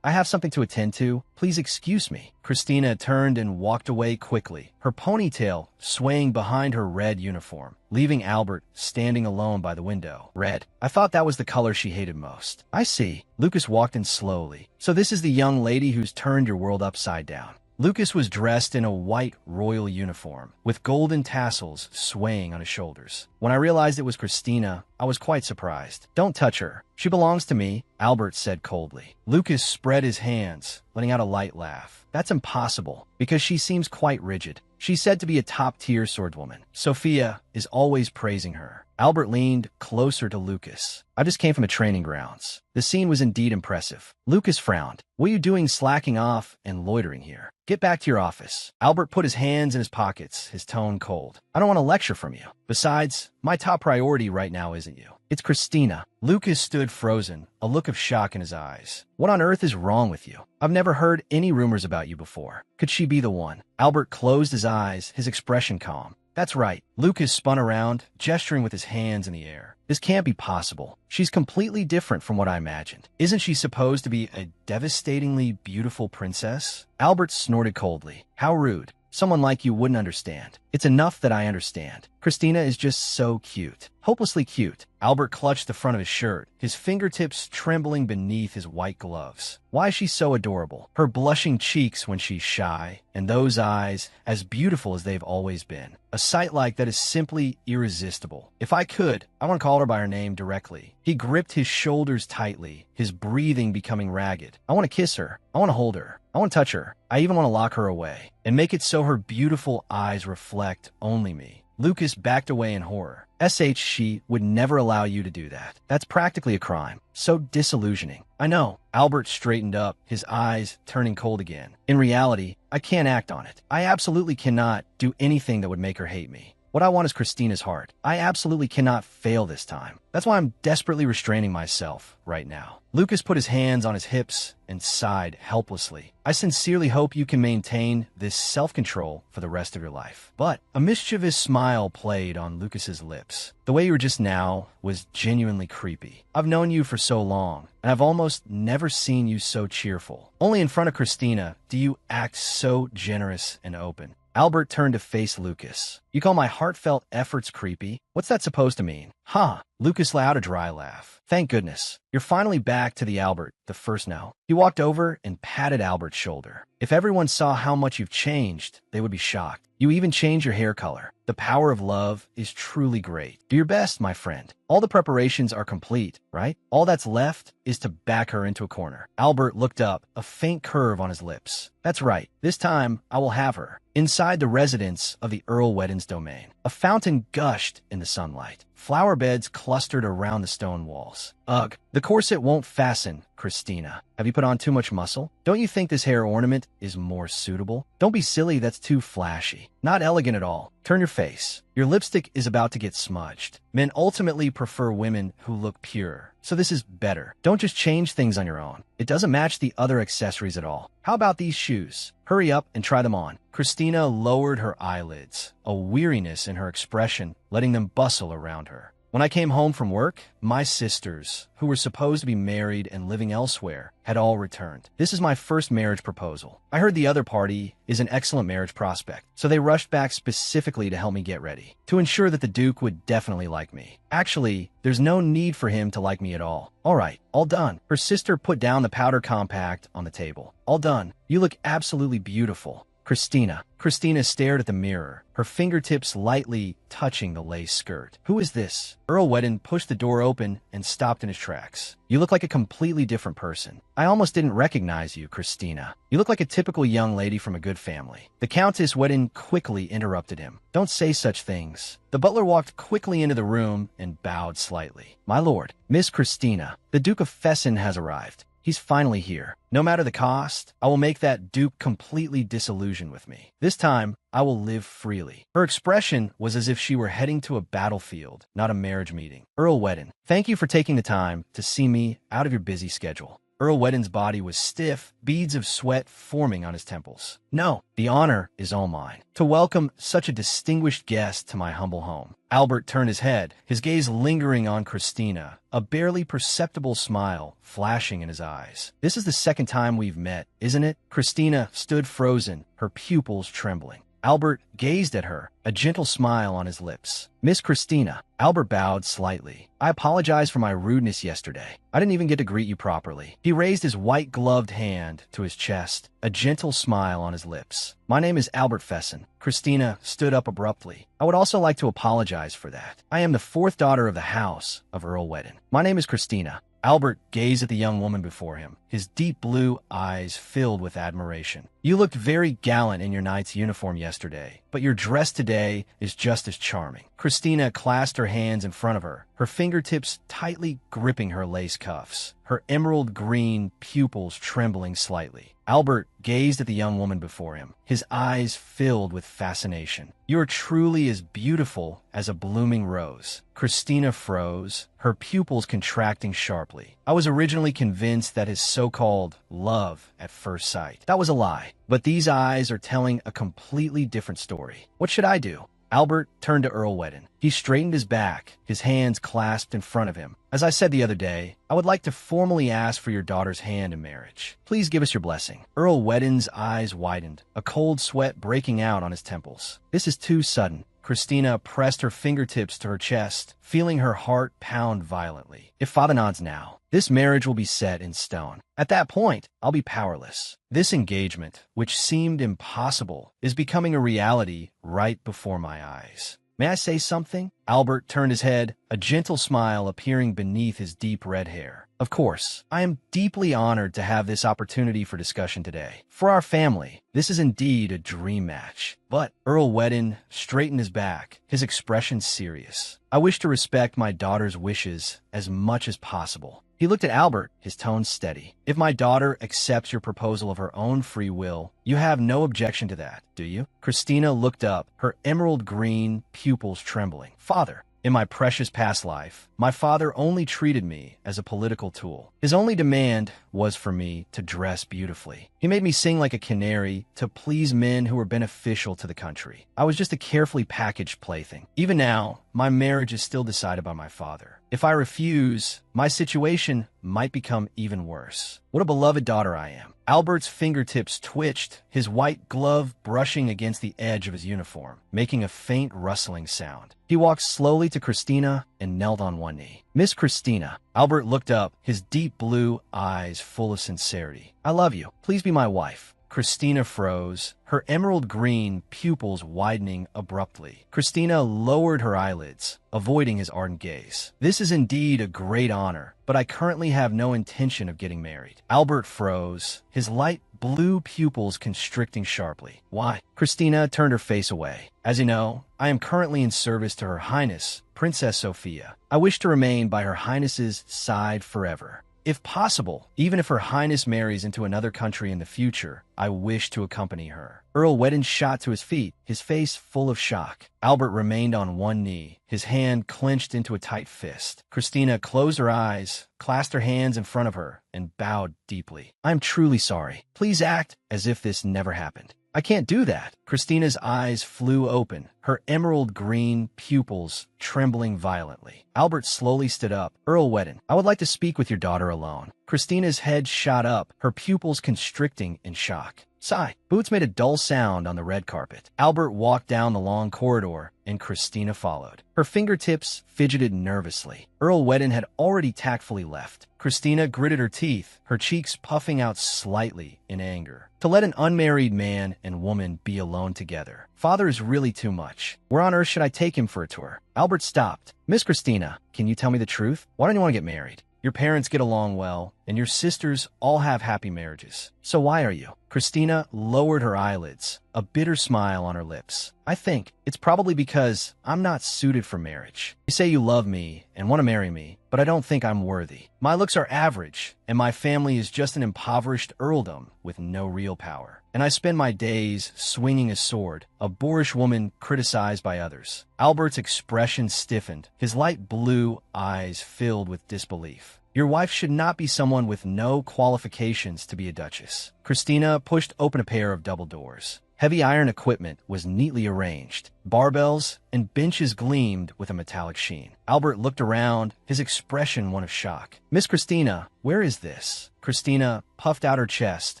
I have something to attend to. Please excuse me. Christina turned and walked away quickly, her ponytail swaying behind her red uniform, leaving Albert standing alone by the window. Red. I thought that was the color she hated most. I see. Lucas walked in slowly. So this is the young lady who's turned your world upside down. Lucas was dressed in a white royal uniform, with golden tassels swaying on his shoulders. When I realized it was Christina, I was quite surprised. Don't touch her. She belongs to me, Albert said coldly. Lucas spread his hands, letting out a light laugh. That's impossible, because she seems quite rigid. She's said to be a top-tier swordswoman. Sophia is always praising her. Albert leaned closer to Lucas. I just came from a training grounds. The scene was indeed impressive. Lucas frowned. What are you doing slacking off and loitering here? Get back to your office. Albert put his hands in his pockets, his tone cold. I don't want a lecture from you. Besides, my top priority right now isn't you. It's Christina. Lucas stood frozen, a look of shock in his eyes. What on earth is wrong with you? I've never heard any rumors about you before. Could she be the one? Albert closed his eyes, his expression calm. That's right. Lucas spun around, gesturing with his hands in the air. This can't be possible. She's completely different from what I imagined. Isn't she supposed to be a devastatingly beautiful princess? Albert snorted coldly. How rude. Someone like you wouldn't understand. It's enough that I understand. Christina is just so cute. Hopelessly cute. Albert clutched the front of his shirt, his fingertips trembling beneath his white gloves. Why is she so adorable? Her blushing cheeks when she's shy, and those eyes, as beautiful as they've always been. A sight like that is simply irresistible. If I could, I want to call her by her name directly. He gripped his shoulders tightly, his breathing becoming ragged. I want to kiss her. I want to hold her. I want to touch her. I even want to lock her away, and make it so her beautiful eyes reflect only me. Lucas backed away in horror. She would never allow you to do that. That's practically a crime. So disillusioning. I know. Albert straightened up, his eyes turning cold again. In reality, I can't act on it. I absolutely cannot do anything that would make her hate me. What I want is Christina's heart. I absolutely cannot fail this time. That's why I'm desperately restraining myself right now. Lucas put his hands on his hips and sighed helplessly. I sincerely hope you can maintain this self-control for the rest of your life. But a mischievous smile played on Lucas's lips. The way you were just now was genuinely creepy. I've known you for so long, and I've almost never seen you so cheerful. Only in front of Christina do you act so generous and open. Albert turned to face Lucas. You call my heartfelt efforts creepy? What's that supposed to mean? Huh. Lucas let out a dry laugh. Thank goodness. You're finally back to the Albert, the first no. He walked over and patted Albert's shoulder. If everyone saw how much you've changed, they would be shocked. You even changed your hair color. The power of love is truly great. Do your best, my friend. All the preparations are complete, right? All that's left is to back her into a corner. Albert looked up, a faint curve on his lips. That's right. This time, I will have her. Inside the residence of the Earl Weddin's domain, a fountain gushed in the sunlight. Flower beds clustered around the stone walls. Ugh, the corset won't fasten, Christina. Have you put on too much muscle? Don't you think this hair ornament is more suitable? Don't be silly, that's too flashy. Not elegant at all. Turn your face. Your lipstick is about to get smudged. Men ultimately prefer women who look pure, so this is better. Don't just change things on your own. It doesn't match the other accessories at all. How about these shoes? Hurry up and try them on. Christina lowered her eyelids, a weariness in her expression, letting them bustle around her. When I came home from work, my sisters, who were supposed to be married and living elsewhere, had all returned. This is my first marriage proposal. I heard the other party is an excellent marriage prospect, so they rushed back specifically to help me get ready, to ensure that the Duke would definitely like me. Actually, there's no need for him to like me at all. All right, all done. Her sister put down the powder compact on the table. All done. You look absolutely beautiful. Christina. Christina stared at the mirror, her fingertips lightly touching the lace skirt. Who is this? Earl Weddin pushed the door open and stopped in his tracks. You look like a completely different person. I almost didn't recognize you, Christina. You look like a typical young lady from a good family. The Countess Weddin quickly interrupted him. Don't say such things. The butler walked quickly into the room and bowed slightly. My lord, Miss Christina, the Duke of Fessin has arrived. He's finally here. No matter the cost, I will make that Duke completely disillusioned with me. This time, I will live freely. Her expression was as if she were heading to a battlefield, not a marriage meeting. Earl Weddin, thank you for taking the time to see me out of your busy schedule. Earl Weddin's body was stiff, beads of sweat forming on his temples. No, the honor is all mine. To welcome such a distinguished guest to my humble home. Albert turned his head, his gaze lingering on Christina, a barely perceptible smile flashing in his eyes. This is the second time we've met, isn't it? Christina stood frozen, her pupils trembling. Albert gazed at her, a gentle smile on his lips. Miss Christina. Albert bowed slightly. I apologize for my rudeness yesterday. I didn't even get to greet you properly. He raised his white-gloved hand to his chest, a gentle smile on his lips. My name is Albert Fessin. Christina stood up abruptly. I would also like to apologize for that. I am the fourth daughter of the house of Earl Weddin. My name is Christina. Albert gazed at the young woman before him, his deep blue eyes filled with admiration. You looked very gallant in your knight's uniform yesterday, but your dress today is just as charming. Christina clasped her hands in front of her, her fingertips tightly gripping her lace cuffs, her emerald green pupils trembling slightly. Albert gazed at the young woman before him, his eyes filled with fascination. You are truly as beautiful as a blooming rose. Christina froze, her pupils contracting sharply. I was originally convinced that his so-called love at first sight. That was a lie. But these eyes are telling a completely different story. What should I do? Albert turned to Earl Weddin. He straightened his back, his hands clasped in front of him. As I said the other day, I would like to formally ask for your daughter's hand in marriage. Please give us your blessing. Earl Weddin's eyes widened, a cold sweat breaking out on his temples. This is too sudden. Christina pressed her fingertips to her chest, feeling her heart pound violently. If Father nods now, this marriage will be set in stone. At that point, I'll be powerless. This engagement, which seemed impossible, is becoming a reality right before my eyes. May I say something? Albert turned his head, a gentle smile appearing beneath his deep red hair. Of course, I am deeply honored to have this opportunity for discussion today. For our family, this is indeed a dream match. But Earl Weddin straightened his back, his expression serious. I wish to respect my daughter's wishes as much as possible. He looked at Albert, his tone steady. If my daughter accepts your proposal of her own free will, you have no objection to that, do you? Christina looked up, her emerald green pupils trembling. Father, in my precious past life, my father only treated me as a political tool. His only demand was for me to dress beautifully. He made me sing like a canary to please men who were beneficial to the country. I was just a carefully packaged plaything. Even now, my marriage is still decided by my father. If I refuse, my situation might become even worse. What a beloved daughter I am. Albert's fingertips twitched, his white glove brushing against the edge of his uniform, making a faint rustling sound. He walked slowly to Christina and knelt on one knee. Miss Christina. Albert looked up, his deep blue eyes full of sincerity. I love you. Please be my wife. Christina froze, her emerald green pupils widening abruptly. Christina lowered her eyelids, avoiding his ardent gaze. This is indeed a great honor, but I currently have no intention of getting married. Albert froze, his light blue pupils constricting sharply. Why? Christina turned her face away. As you know, I am currently in service to Her Highness, Princess Sophia. I wish to remain by Her Highness's side forever. If possible, even if Her Highness marries into another country in the future, I wish to accompany her. Earl Wedden shot to his feet, his face full of shock. Albert remained on one knee, his hand clenched into a tight fist. Christina closed her eyes, clasped her hands in front of her, and bowed deeply. I'm truly sorry. Please act as if this never happened. I can't do that. Christina's eyes flew open, her emerald green pupils trembling violently. Albert slowly stood up. Earl Wedden, I would like to speak with your daughter alone. Christina's head shot up, her pupils constricting in shock. Sigh. Boots made a dull sound on the red carpet. Albert walked down the long corridor, and Christina followed. Her fingertips fidgeted nervously. Earl Wedden had already tactfully left. Christina gritted her teeth, her cheeks puffing out slightly in anger. To let an unmarried man and woman be alone together. Father is really too much. Where on earth should I take him for a tour? Albert stopped. Miss Christina, can you tell me the truth? Why don't you want to get married? Your parents get along well, and your sisters all have happy marriages. So why are you? Christina lowered her eyelids, a bitter smile on her lips. I think it's probably because I'm not suited for marriage. You say you love me and want to marry me, but I don't think I'm worthy. My looks are average, and my family is just an impoverished earldom with no real power. And I spend my days swinging a sword, a boorish woman criticized by others. Albert's expression stiffened, his light blue eyes filled with disbelief. Your wife should not be someone with no qualifications to be a duchess. Christina pushed open a pair of double doors. Heavy iron equipment was neatly arranged. Barbells and benches gleamed with a metallic sheen. Albert looked around, his expression one of shock. Miss Christina, where is this? Christina puffed out her chest,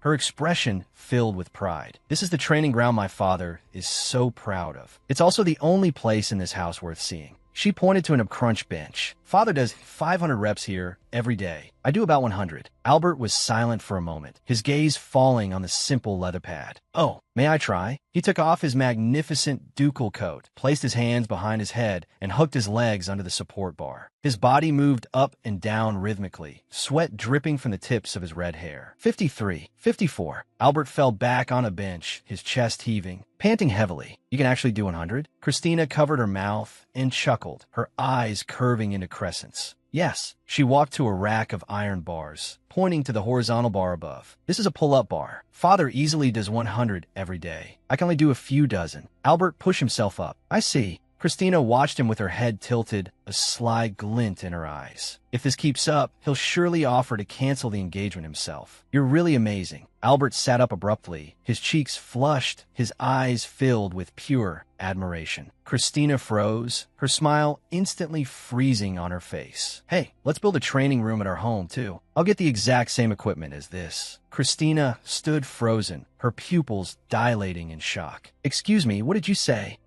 her expression filled with pride. This is the training ground my father is so proud of. It's also the only place in this house worth seeing. She pointed to an crunch bench. Father does 500 reps here every day. I do about 100. Albert was silent for a moment, his gaze falling on the simple leather pad. Oh, may I try? He took off his magnificent ducal coat, placed his hands behind his head, and hooked his legs under the support bar. His body moved up and down rhythmically, sweat dripping from the tips of his red hair. 53, 54. Albert fell back on a bench, his chest heaving, panting heavily. You can actually do 100? Christina covered her mouth and chuckled, her eyes curving into crescents. Yes. She walked to a rack of iron bars, pointing to the horizontal bar above. This is a pull-up bar. Father easily does 100 every day. I can only do a few dozen. Albert pushed himself up. I see. Christina watched him with her head tilted, a sly glint in her eyes. If this keeps up, he'll surely offer to cancel the engagement himself. You're really amazing. Albert sat up abruptly, his cheeks flushed, his eyes filled with pure admiration. Christina froze, her smile instantly freezing on her face. Hey, let's build a training room at our home, too. I'll get the exact same equipment as this. Christina stood frozen, her pupils dilating in shock. Excuse me, what did you say?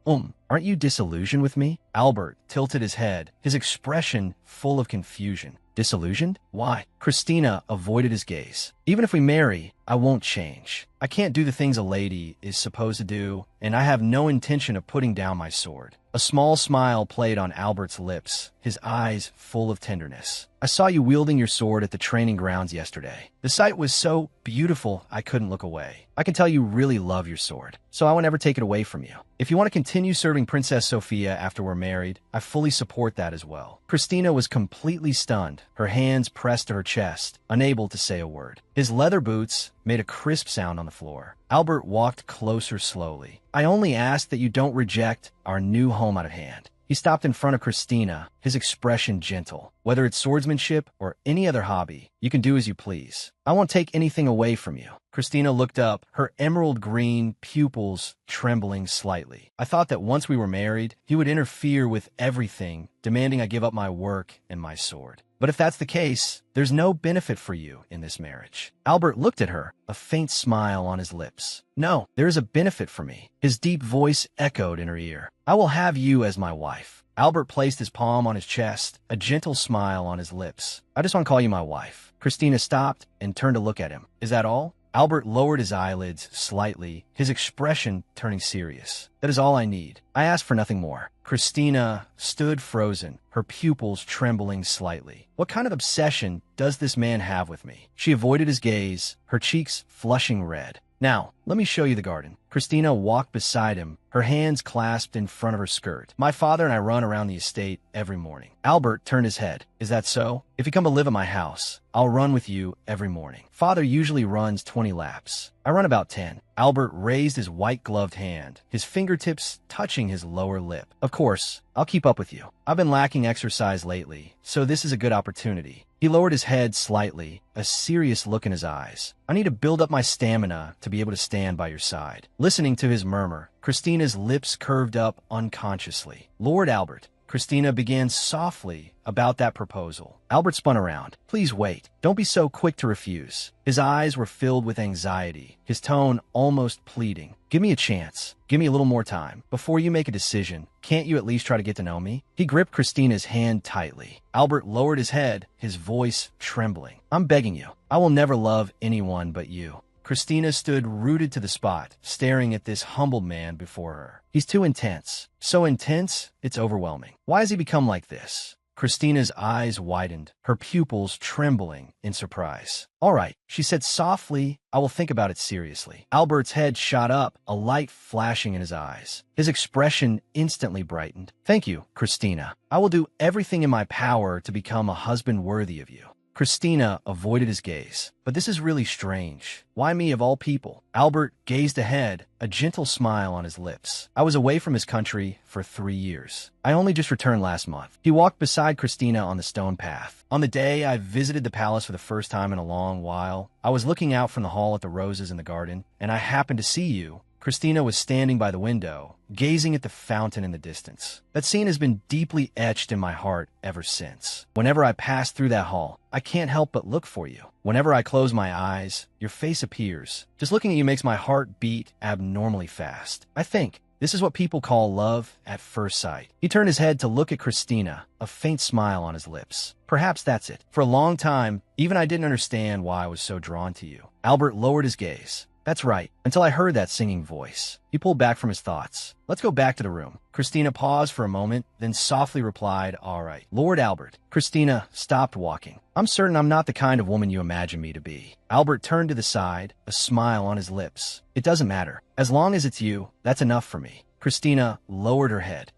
Aren't you disillusioned with me? Albert tilted his head, his expression full of confusion. Disillusioned? Why? Christina avoided his gaze. Even if we marry, I won't change. I can't do the things a lady is supposed to do, and I have no intention of putting down my sword. A small smile played on Albert's lips, his eyes full of tenderness. I saw you wielding your sword at the training grounds yesterday. The sight was so beautiful, I couldn't look away. I can tell you really love your sword, so I won't ever take it away from you. If you want to continue serving Princess Sophia after we're married, I fully support that as well. Christina was completely stunned, her hands pressed to her chest, unable to say a word. His leather boots made a crisp sound on the floor. Albert walked closer slowly. I only ask that you don't reject our new home out of hand. He stopped in front of Christina, his expression gentle. Whether it's swordsmanship or any other hobby, you can do as you please. I won't take anything away from you. Christina looked up, her emerald green pupils trembling slightly. I thought that once we were married, he would interfere with everything, demanding I give up my work and my sword. But if that's the case, there's no benefit for you in this marriage. Albert looked at her, a faint smile on his lips. No, there is a benefit for me. His deep voice echoed in her ear. I will have you as my wife. Albert placed his palm on his chest, a gentle smile on his lips. I just want to call you my wife. Christina stopped and turned to look at him. Is that all? Albert lowered his eyelids slightly, his expression turning serious. That is all I need. I ask for nothing more. Christina stood frozen, her pupils trembling slightly. What kind of obsession does this man have with me? She avoided his gaze, her cheeks flushing red. Now, let me show you the garden. Christina walked beside him, her hands clasped in front of her skirt. My father and I run around the estate every morning. Albert turned his head. Is that so? If you come to live at my house, I'll run with you every morning. Father usually runs 20 laps. I run about 10. Albert raised his white-gloved hand, his fingertips touching his lower lip. Of course, I'll keep up with you. I've been lacking exercise lately, so this is a good opportunity. He lowered his head slightly, a serious look in his eyes. I need to build up my stamina to be able to stand by your side. Listening to his murmur, Christina's lips curved up unconsciously. Lord Albert, Christina began softly about that proposal. Albert spun around. Please wait. Don't be so quick to refuse. His eyes were filled with anxiety, his tone almost pleading. Give me a chance. Give me a little more time. Before you make a decision, can't you at least try to get to know me? He gripped Christina's hand tightly. Albert lowered his head, his voice trembling. I'm begging you. I will never love anyone but you. Christina stood rooted to the spot, staring at this humbled man before her. He's too intense. So intense, it's overwhelming. Why has he become like this? Christina's eyes widened, her pupils trembling in surprise. All right, she said softly, I will think about it seriously. Albert's head shot up, a light flashing in his eyes. His expression instantly brightened. Thank you, Christina. I will do everything in my power to become a husband worthy of you. Christina avoided his gaze. But this is really strange. Why me of all people? Albert gazed ahead, a gentle smile on his lips. I was away from his country for 3 years. I only just returned last month. He walked beside Christina on the stone path. On the day I visited the palace for the first time in a long while, I was looking out from the hall at the roses in the garden, and I happened to see you. Christina was standing by the window, gazing at the fountain in the distance. That scene has been deeply etched in my heart ever since. Whenever I pass through that hall, I can't help but look for you. Whenever I close my eyes, your face appears. Just looking at you makes my heart beat abnormally fast. I think this is what people call love at first sight. He turned his head to look at Christina, a faint smile on his lips. Perhaps that's it. For a long time, even I didn't understand why I was so drawn to you. Albert lowered his gaze. That's right, until I heard that singing voice. He pulled back from his thoughts. Let's go back to the room. Christina paused for a moment, then softly replied, all right. Lord Albert. Christina stopped walking. I'm certain I'm not the kind of woman you imagine me to be. Albert turned to the side, a smile on his lips. It doesn't matter. As long as it's you, that's enough for me. Christina lowered her head.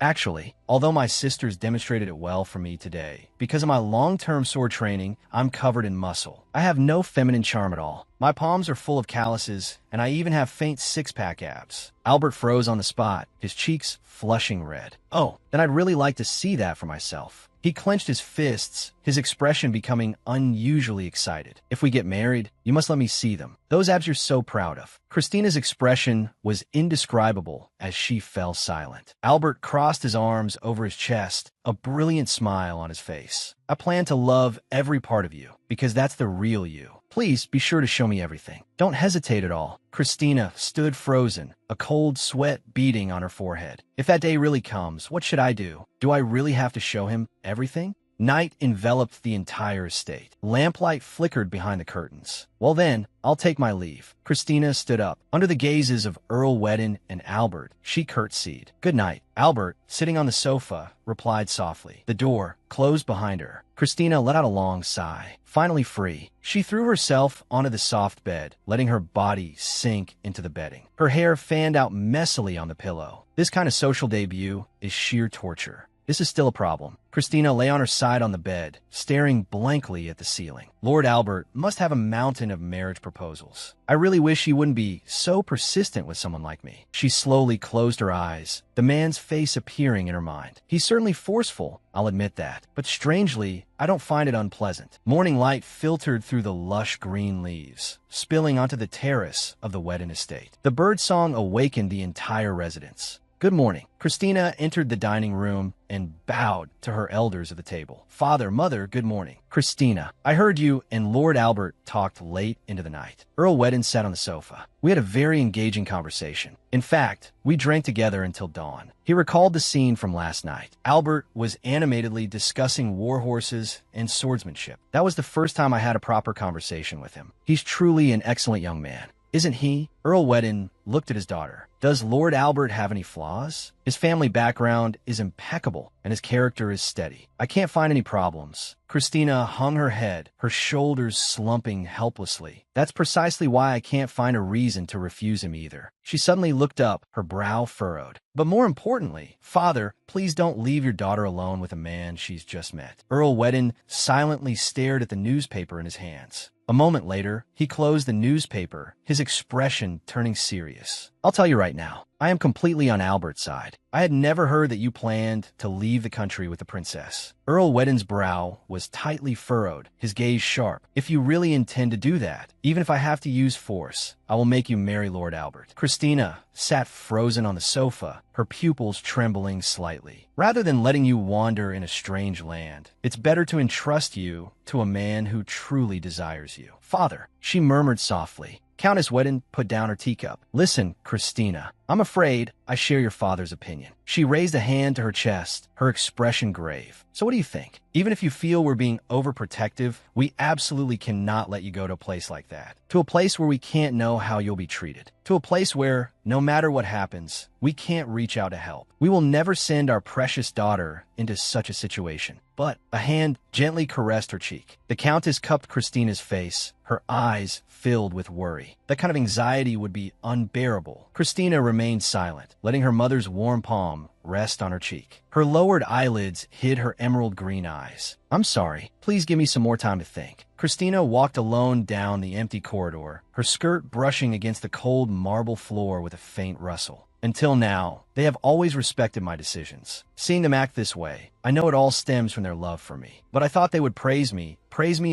Actually, although my sisters demonstrated it well for me today, because of my long-term sword training, I'm covered in muscle. I have no feminine charm at all. My palms are full of calluses, and I even have faint six-pack abs. Albert froze on the spot, his cheeks flushing red. Oh, then I'd really like to see that for myself. He clenched his fists, his expression becoming unusually excited. If we get married, you must let me see them. Those abs you're so proud of. Christina's expression was indescribable as she fell silent. Albert crossed his arms over his chest, a brilliant smile on his face. I plan to love every part of you, because that's the real you. Please be sure to show me everything. Don't hesitate at all. Christina stood frozen, a cold sweat beading on her forehead. If that day really comes, what should I do? Do I really have to show him everything? Night enveloped the entire estate. Lamplight flickered behind the curtains. Well then, I'll take my leave. Christina stood up. Under the gazes of Earl Wedden and Albert, she curtsied. Good night. Albert, sitting on the sofa, replied softly. The door closed behind her. Christina let out a long sigh. Finally free, she threw herself onto the soft bed, letting her body sink into the bedding. Her hair fanned out messily on the pillow. This kind of social debut is sheer torture. This is still a problem. Christina lay on her side on the bed, staring blankly at the ceiling. Lord Albert must have a mountain of marriage proposals. I really wish he wouldn't be so persistent with someone like me. She slowly closed her eyes, the man's face appearing in her mind. He's certainly forceful, I'll admit that. But strangely, I don't find it unpleasant. Morning light filtered through the lush green leaves, spilling onto the terrace of the Wedden estate. The birdsong awakened the entire residence. Good morning. Christina entered the dining room and bowed to her elders at the table. Father, mother, good morning. Christina, I heard you and Lord Albert talked late into the night. Earl Wedden sat on the sofa. We had a very engaging conversation. In fact, we drank together until dawn. He recalled the scene from last night. Albert was animatedly discussing war horses and swordsmanship. That was the first time I had a proper conversation with him. He's truly an excellent young man. Isn't he? Earl Wedden looked at his daughter. Does Lord Albert have any flaws? His family background is impeccable, and his character is steady. I can't find any problems. Christina hung her head, her shoulders slumping helplessly. That's precisely why I can't find a reason to refuse him either. She suddenly looked up, her brow furrowed. But more importantly, Father, please don't leave your daughter alone with a man she's just met. Earl Wedden silently stared at the newspaper in his hands. A moment later, he closed the newspaper, his expression turning serious. I'll tell you right now, I am completely on Albert's side. I had never heard that you planned to leave the country with the princess. Earl Wedden's brow was tightly furrowed, his gaze sharp. If you really intend to do that, even if I have to use force, I will make you marry Lord Albert. Christina sat frozen on the sofa, her pupils trembling slightly. Rather than letting you wander in a strange land, it's better to entrust you to a man who truly desires you. Father, she murmured softly. Countess Wedden put down her teacup. Listen, Christina, I'm afraid I share your father's opinion. She raised a hand to her chest, her expression grave. So what do you think? Even if you feel we're being overprotective, we absolutely cannot let you go to a place like that. To a place where we can't know how you'll be treated. To a place where, no matter what happens, we can't reach out to help. We will never send our precious daughter into such a situation. But a hand gently caressed her cheek. The Countess cupped Christina's face, her eyes filled with worry. That kind of anxiety would be unbearable. Christina remained silent, letting her mother's warm palm rest on her cheek. Her lowered eyelids hid her emerald green eyes. I'm sorry. Please give me some more time to think. Christina walked alone down the empty corridor, her skirt brushing against the cold marble floor with a faint rustle. Until now, they have always respected my decisions. Seeing them act this way, I know it all stems from their love for me. But I thought they would praise me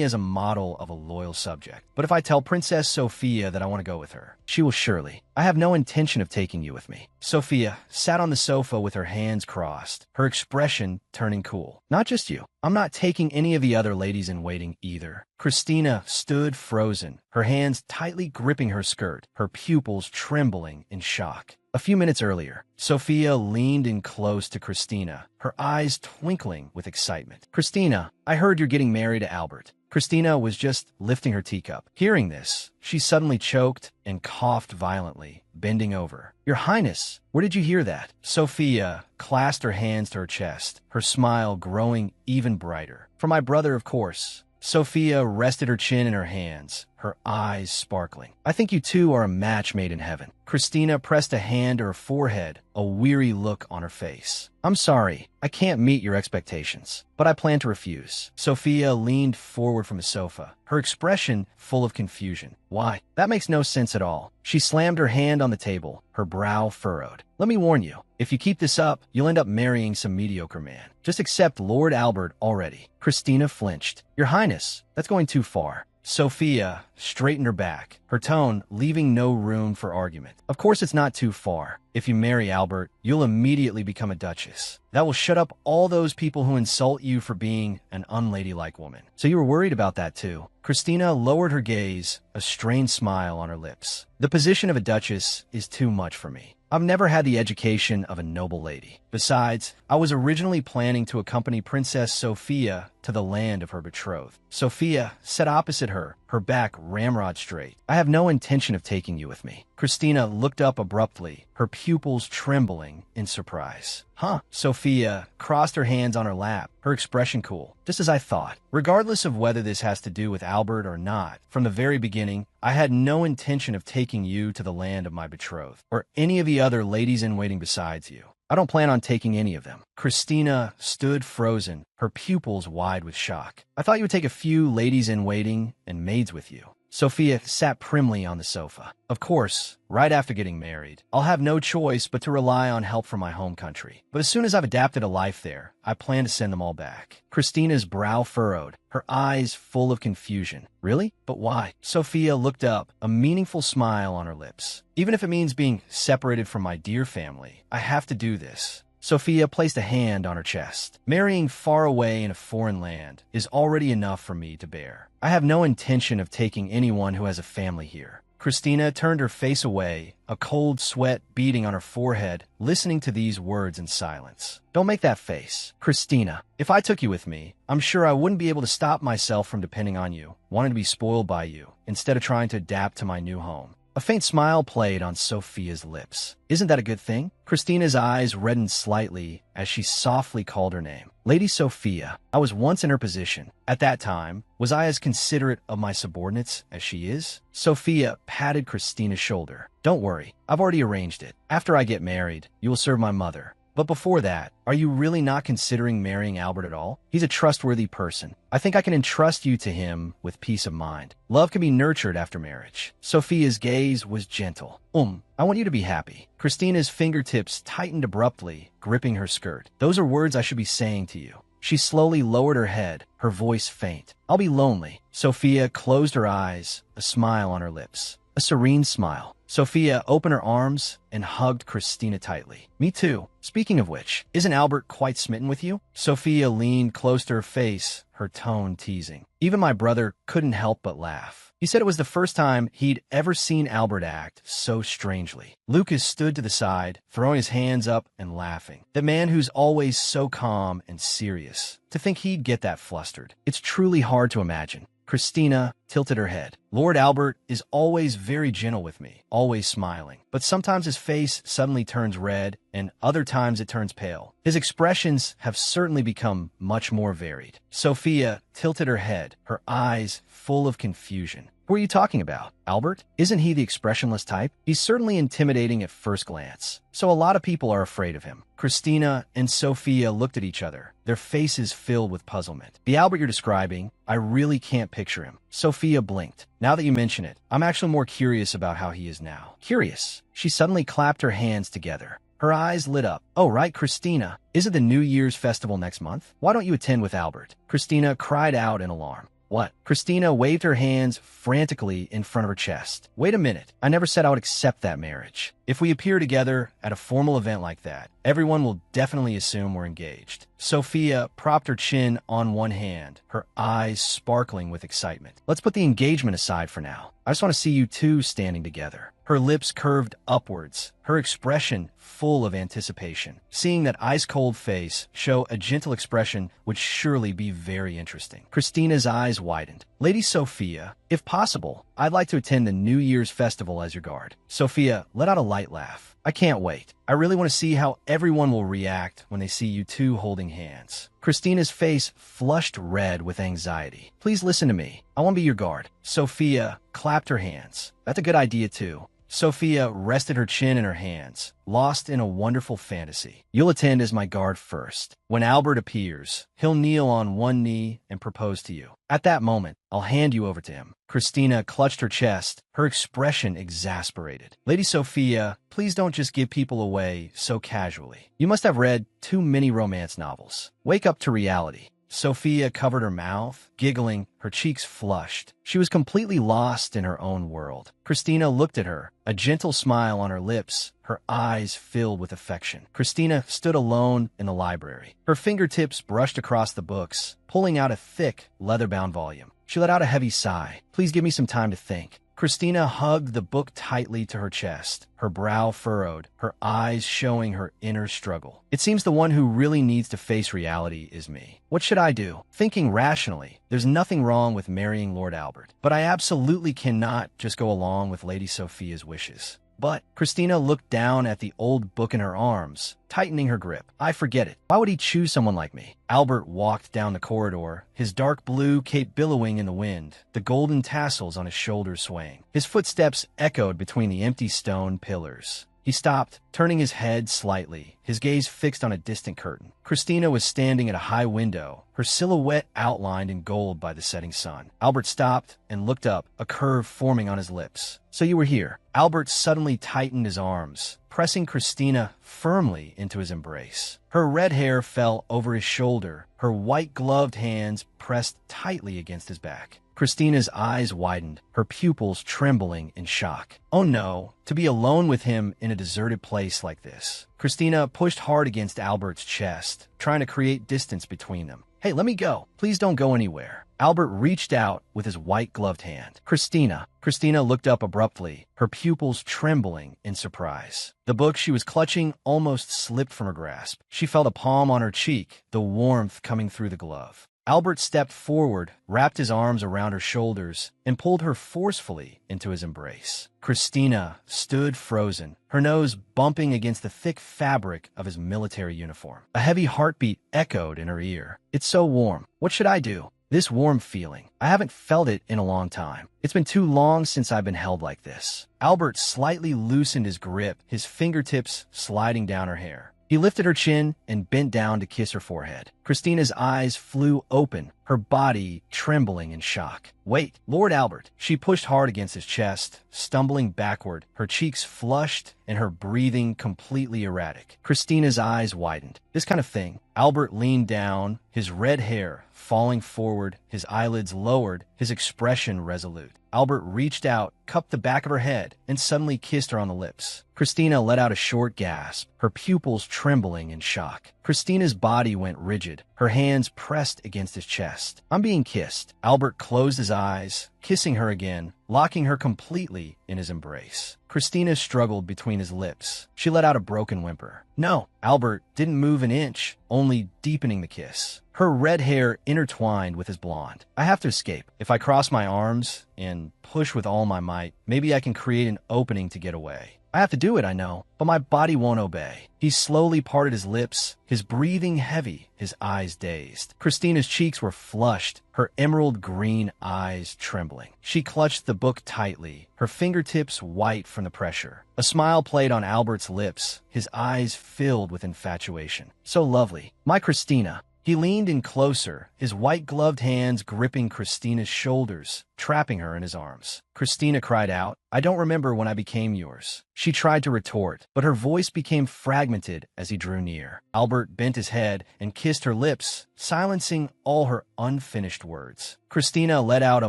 as a model of a loyal subject. But if I tell Princess Sophia that I want to go with her, she will surely. I have no intention of taking you with me. Sophia sat on the sofa with her hands crossed, her expression turning cool. Not just you. I'm not taking any of the other ladies in waiting either. Christina stood frozen, her hands tightly gripping her skirt, her pupils trembling in shock. A few minutes earlier, Sophia leaned in close to Christina, her eyes twinkling with excitement. Christina, I heard you're getting married to Albert. Christina was just lifting her teacup. Hearing this, she suddenly choked and coughed violently, bending over. Your Highness, where did you hear that? Sophia clasped her hands to her chest, her smile growing even brighter. From my brother, of course. Sophia rested her chin in her hands, her eyes sparkling. I think you two are a match made in heaven. Christina pressed a hand to her forehead, a weary look on her face. I'm sorry, I can't meet your expectations, but I plan to refuse. Sophia leaned forward from the sofa, her expression full of confusion. Why? That makes no sense at all. She slammed her hand on the table, her brow furrowed. Let me warn you, if you keep this up, you'll end up marrying some mediocre man. Just accept Lord Albert already. Christina flinched. Your Highness, that's going too far. Sophia straightened her back, her tone leaving no room for argument. Of course it's not too far. If you marry Albert, you'll immediately become a duchess. That will shut up all those people who insult you for being an unladylike woman. So you were worried about that too. Christina lowered her gaze, a strained smile on her lips. The position of a duchess is too much for me. I've never had the education of a noble lady. Besides, I was originally planning to accompany Princess Sophia to the land of her betrothed. Sophia sat opposite her, her back ramrod straight. I have no intention of taking you with me. Christina looked up abruptly, her pupils trembling in surprise. Huh? Sophia crossed her hands on her lap, her expression cool. Just as I thought. Regardless of whether this has to do with Albert or not, from the very beginning, I had no intention of taking you to the land of my betrothed, or any of the other ladies in waiting besides you. I don't plan on taking any of them. Christina stood frozen, her pupils wide with shock. I thought you would take a few ladies-in-waiting and maids with you. Sophia sat primly on the sofa. Of course, right after getting married, I'll have no choice but to rely on help from my home country. But as soon as I've adapted a life there, I plan to send them all back. Christina's brow furrowed, her eyes full of confusion. Really? But why? Sophia looked up, a meaningful smile on her lips. Even if it means being separated from my dear family, I have to do this. Sophia placed a hand on her chest. Marrying far away in a foreign land is already enough for me to bear. I have no intention of taking anyone who has a family here. Christina turned her face away, a cold sweat beading on her forehead, listening to these words in silence. Don't make that face. Christina, if I took you with me, I'm sure I wouldn't be able to stop myself from depending on you, wanting to be spoiled by you, instead of trying to adapt to my new home. A faint smile played on Sophia's lips. Isn't that a good thing? Christina's eyes reddened slightly as she softly called her name. Lady Sophia, I was once in her position. At that time, was I as considerate of my subordinates as she is? Sophia patted Christina's shoulder. Don't worry, I've already arranged it. After I get married, you will serve my mother. But before that, are you really not considering marrying Albert at all? He's a trustworthy person. I think I can entrust you to him with peace of mind. Love can be nurtured after marriage. Sophia's gaze was gentle. I want you to be happy. Christina's fingertips tightened abruptly, gripping her skirt. Those are words I should be saying to you. She slowly lowered her head, her voice faint. I'll be lonely. Sophia closed her eyes, a smile on her lips. A serene smile. Sophia opened her arms and hugged Christina tightly. Me too. Speaking of which, isn't Albert quite smitten with you? Sophia leaned close to her face, her tone teasing. Even my brother couldn't help but laugh. He said it was the first time he'd ever seen Albert act so strangely. Lucas stood to the side, throwing his hands up and laughing. The man who's always so calm and serious. To think he'd get that flustered. It's truly hard to imagine. Christina tilted her head. Lord Albert is always very gentle with me, always smiling. But sometimes his face suddenly turns red, and other times it turns pale. His expressions have certainly become much more varied. Sophia tilted her head, her eyes full of confusion. Who are you talking about? Albert? Isn't he the expressionless type? He's certainly intimidating at first glance, so a lot of people are afraid of him. Christina and Sophia looked at each other, their faces filled with puzzlement. The Albert you're describing, I really can't picture him. Sophia blinked. Now that you mention it, I'm actually more curious about how he is now. Curious? She suddenly clapped her hands together. Her eyes lit up. Oh, right, Christina. Is it the New Year's festival next month? Why don't you attend with Albert? Christina cried out in alarm. What? Christina waved her hands frantically in front of her chest. Wait a minute. I never said I would accept that marriage. If we appear together at a formal event like that, everyone will definitely assume we're engaged. Sophia propped her chin on one hand, her eyes sparkling with excitement. Let's put the engagement aside for now. I just want to see you two standing together. Her lips curved upwards, her expression full of anticipation. Seeing that ice-cold face show a gentle expression would surely be very interesting. Christina's eyes widened. Lady Sophia, if possible, I'd like to attend the New Year's festival as your guard. Sophia let out a light laugh. I can't wait. I really want to see how everyone will react when they see you two holding hands. Christina's face flushed red with anxiety. Please listen to me. I want to be your guard. Sophia clapped her hands. That's a good idea too. Sophia rested her chin in her hands, lost in a wonderful fantasy. You'll attend as my guard first. When Albert appears, he'll kneel on one knee and propose to you. At that moment, I'll hand you over to him. Christina clutched her chest, her expression exasperated. Lady Sophia, please don't just give people away so casually. You must have read too many romance novels. Wake up to reality. Sophia covered her mouth, giggling, her cheeks flushed. She was completely lost in her own world. Christina looked at her, a gentle smile on her lips, her eyes filled with affection. Christina stood alone in the library. Her fingertips brushed across the books, pulling out a thick, leather-bound volume. She let out a heavy sigh. Please give me some time to think. Christina hugged the book tightly to her chest, her brow furrowed, her eyes showing her inner struggle. It seems the one who really needs to face reality is me. What should I do? Thinking rationally, there's nothing wrong with marrying Lord Albert, but I absolutely cannot just go along with Lady Sophia's wishes. But Christina looked down at the old book in her arms, tightening her grip. I forget it. Why would he choose someone like me? Albert walked down the corridor, his dark blue cape billowing in the wind, the golden tassels on his shoulders swaying. His footsteps echoed between the empty stone pillars. He stopped, turning his head slightly, his gaze fixed on a distant curtain. Christina was standing at a high window, her silhouette outlined in gold by the setting sun. Albert stopped and looked up, a curve forming on his lips. "So you were here." Albert suddenly tightened his arms, pressing Christina firmly into his embrace. Her red hair fell over his shoulder, her white-gloved hands pressed tightly against his back. Christina's eyes widened, her pupils trembling in shock. Oh no, to be alone with him in a deserted place like this. Christina pushed hard against Albert's chest, trying to create distance between them. "Hey, let me go. Please don't go anywhere." Albert reached out with his white-gloved hand. Christina looked up abruptly, her pupils trembling in surprise. The book she was clutching almost slipped from her grasp. She felt a palm on her cheek, the warmth coming through the glove. Albert stepped forward, wrapped his arms around her shoulders, and pulled her forcefully into his embrace. Christina stood frozen, her nose bumping against the thick fabric of his military uniform. A heavy heartbeat echoed in her ear. "It's so warm. What should I do?" This warm feeling. I haven't felt it in a long time. It's been too long since I've been held like this. Albert slightly loosened his grip, his fingertips sliding down her hair. He lifted her chin and bent down to kiss her forehead. Christina's eyes flew open, her body trembling in shock. "Wait, Lord Albert." She pushed hard against his chest, stumbling backward, her cheeks flushed and her breathing completely erratic. Christina's eyes widened. "This kind of thing." Albert leaned down, his red hair falling forward, his eyelids lowered, his expression resolute. Albert reached out, cupped the back of her head, and suddenly kissed her on the lips. Christina let out a short gasp, her pupils trembling in shock. Christina's body went rigid, her hands pressed against his chest. "I'm being kissed." Albert closed his eyes, kissing her again, locking her completely in his embrace. Christina struggled between his lips. She let out a broken whimper. "No." Albert didn't move an inch, only deepening the kiss. Her red hair intertwined with his blonde. "I have to escape. If I cross my arms and push with all my might, maybe I can create an opening to get away. I have to do it, I know, but my body won't obey." He slowly parted his lips, his breathing heavy, his eyes dazed. Christina's cheeks were flushed, her emerald green eyes trembling. She clutched the book tightly, her fingertips white from the pressure. A smile played on Albert's lips, his eyes filled with infatuation. "So lovely. My Christina." He leaned in closer, his white-gloved hands gripping Christina's shoulders, trapping her in his arms. Christina cried out, "I don't remember when I became yours." She tried to retort, but her voice became fragmented as he drew near. Albert bent his head and kissed her lips, silencing all her unfinished words. Christina let out a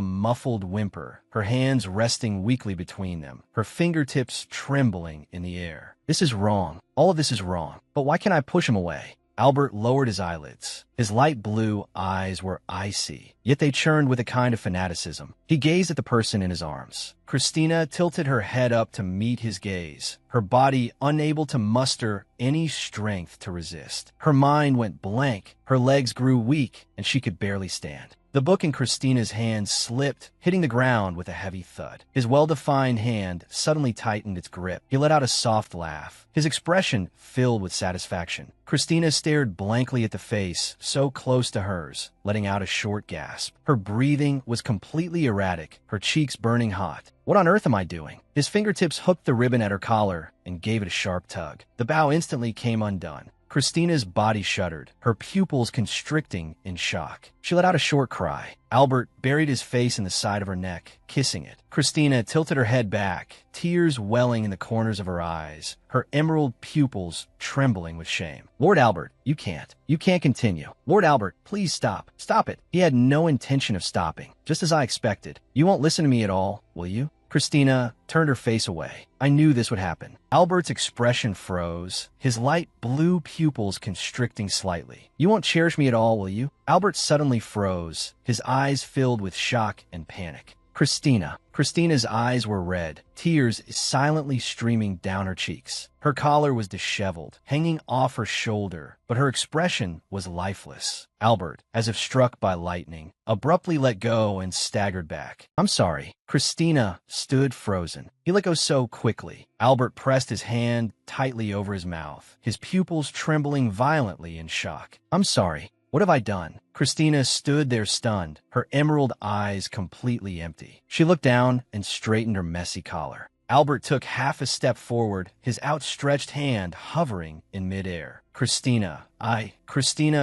muffled whimper, her hands resting weakly between them, her fingertips trembling in the air. "This is wrong. All of this is wrong. But why can't I push him away?" Albert lowered his eyelids. His light blue eyes were icy, yet they churned with a kind of fanaticism. He gazed at the person in his arms. Christina tilted her head up to meet his gaze, her body unable to muster any strength to resist. Her mind went blank, her legs grew weak, and she could barely stand. The book in Christina's hand slipped, hitting the ground with a heavy thud. His well-defined hand suddenly tightened its grip. He let out a soft laugh, his expression filled with satisfaction. Christina stared blankly at the face, so close to hers, letting out a short gasp. Her breathing was completely erratic, her cheeks burning hot. "What on earth am I doing?" His fingertips hooked the ribbon at her collar and gave it a sharp tug. The bow instantly came undone. Christina's body shuddered, her pupils constricting in shock. She let out a short cry. Albert buried his face in the side of her neck, kissing it. Christina tilted her head back, tears welling in the corners of her eyes, her emerald pupils trembling with shame. "Lord Albert, you can't. You can't continue. Lord Albert, please stop. Stop it." He had no intention of stopping, just as I expected. "You won't listen to me at all, will you?" Christina turned her face away. I knew this would happen. Albert's expression froze, his light blue pupils constricting slightly. "You won't cherish me at all, will you?" Albert suddenly froze, his eyes filled with shock and panic. Christina's eyes were red, tears silently streaming down her cheeks. Her collar was disheveled, hanging off her shoulder, but her expression was lifeless. Albert, as if struck by lightning, abruptly let go and staggered back. "I'm sorry." Christina stood frozen. He let go so quickly. Albert pressed his hand tightly over his mouth, his pupils trembling violently in shock. "I'm sorry. What have I done?" Christina stood there stunned, her emerald eyes completely empty. She looked down and straightened her messy collar. Albert took half a step forward, his outstretched hand hovering in midair. Christina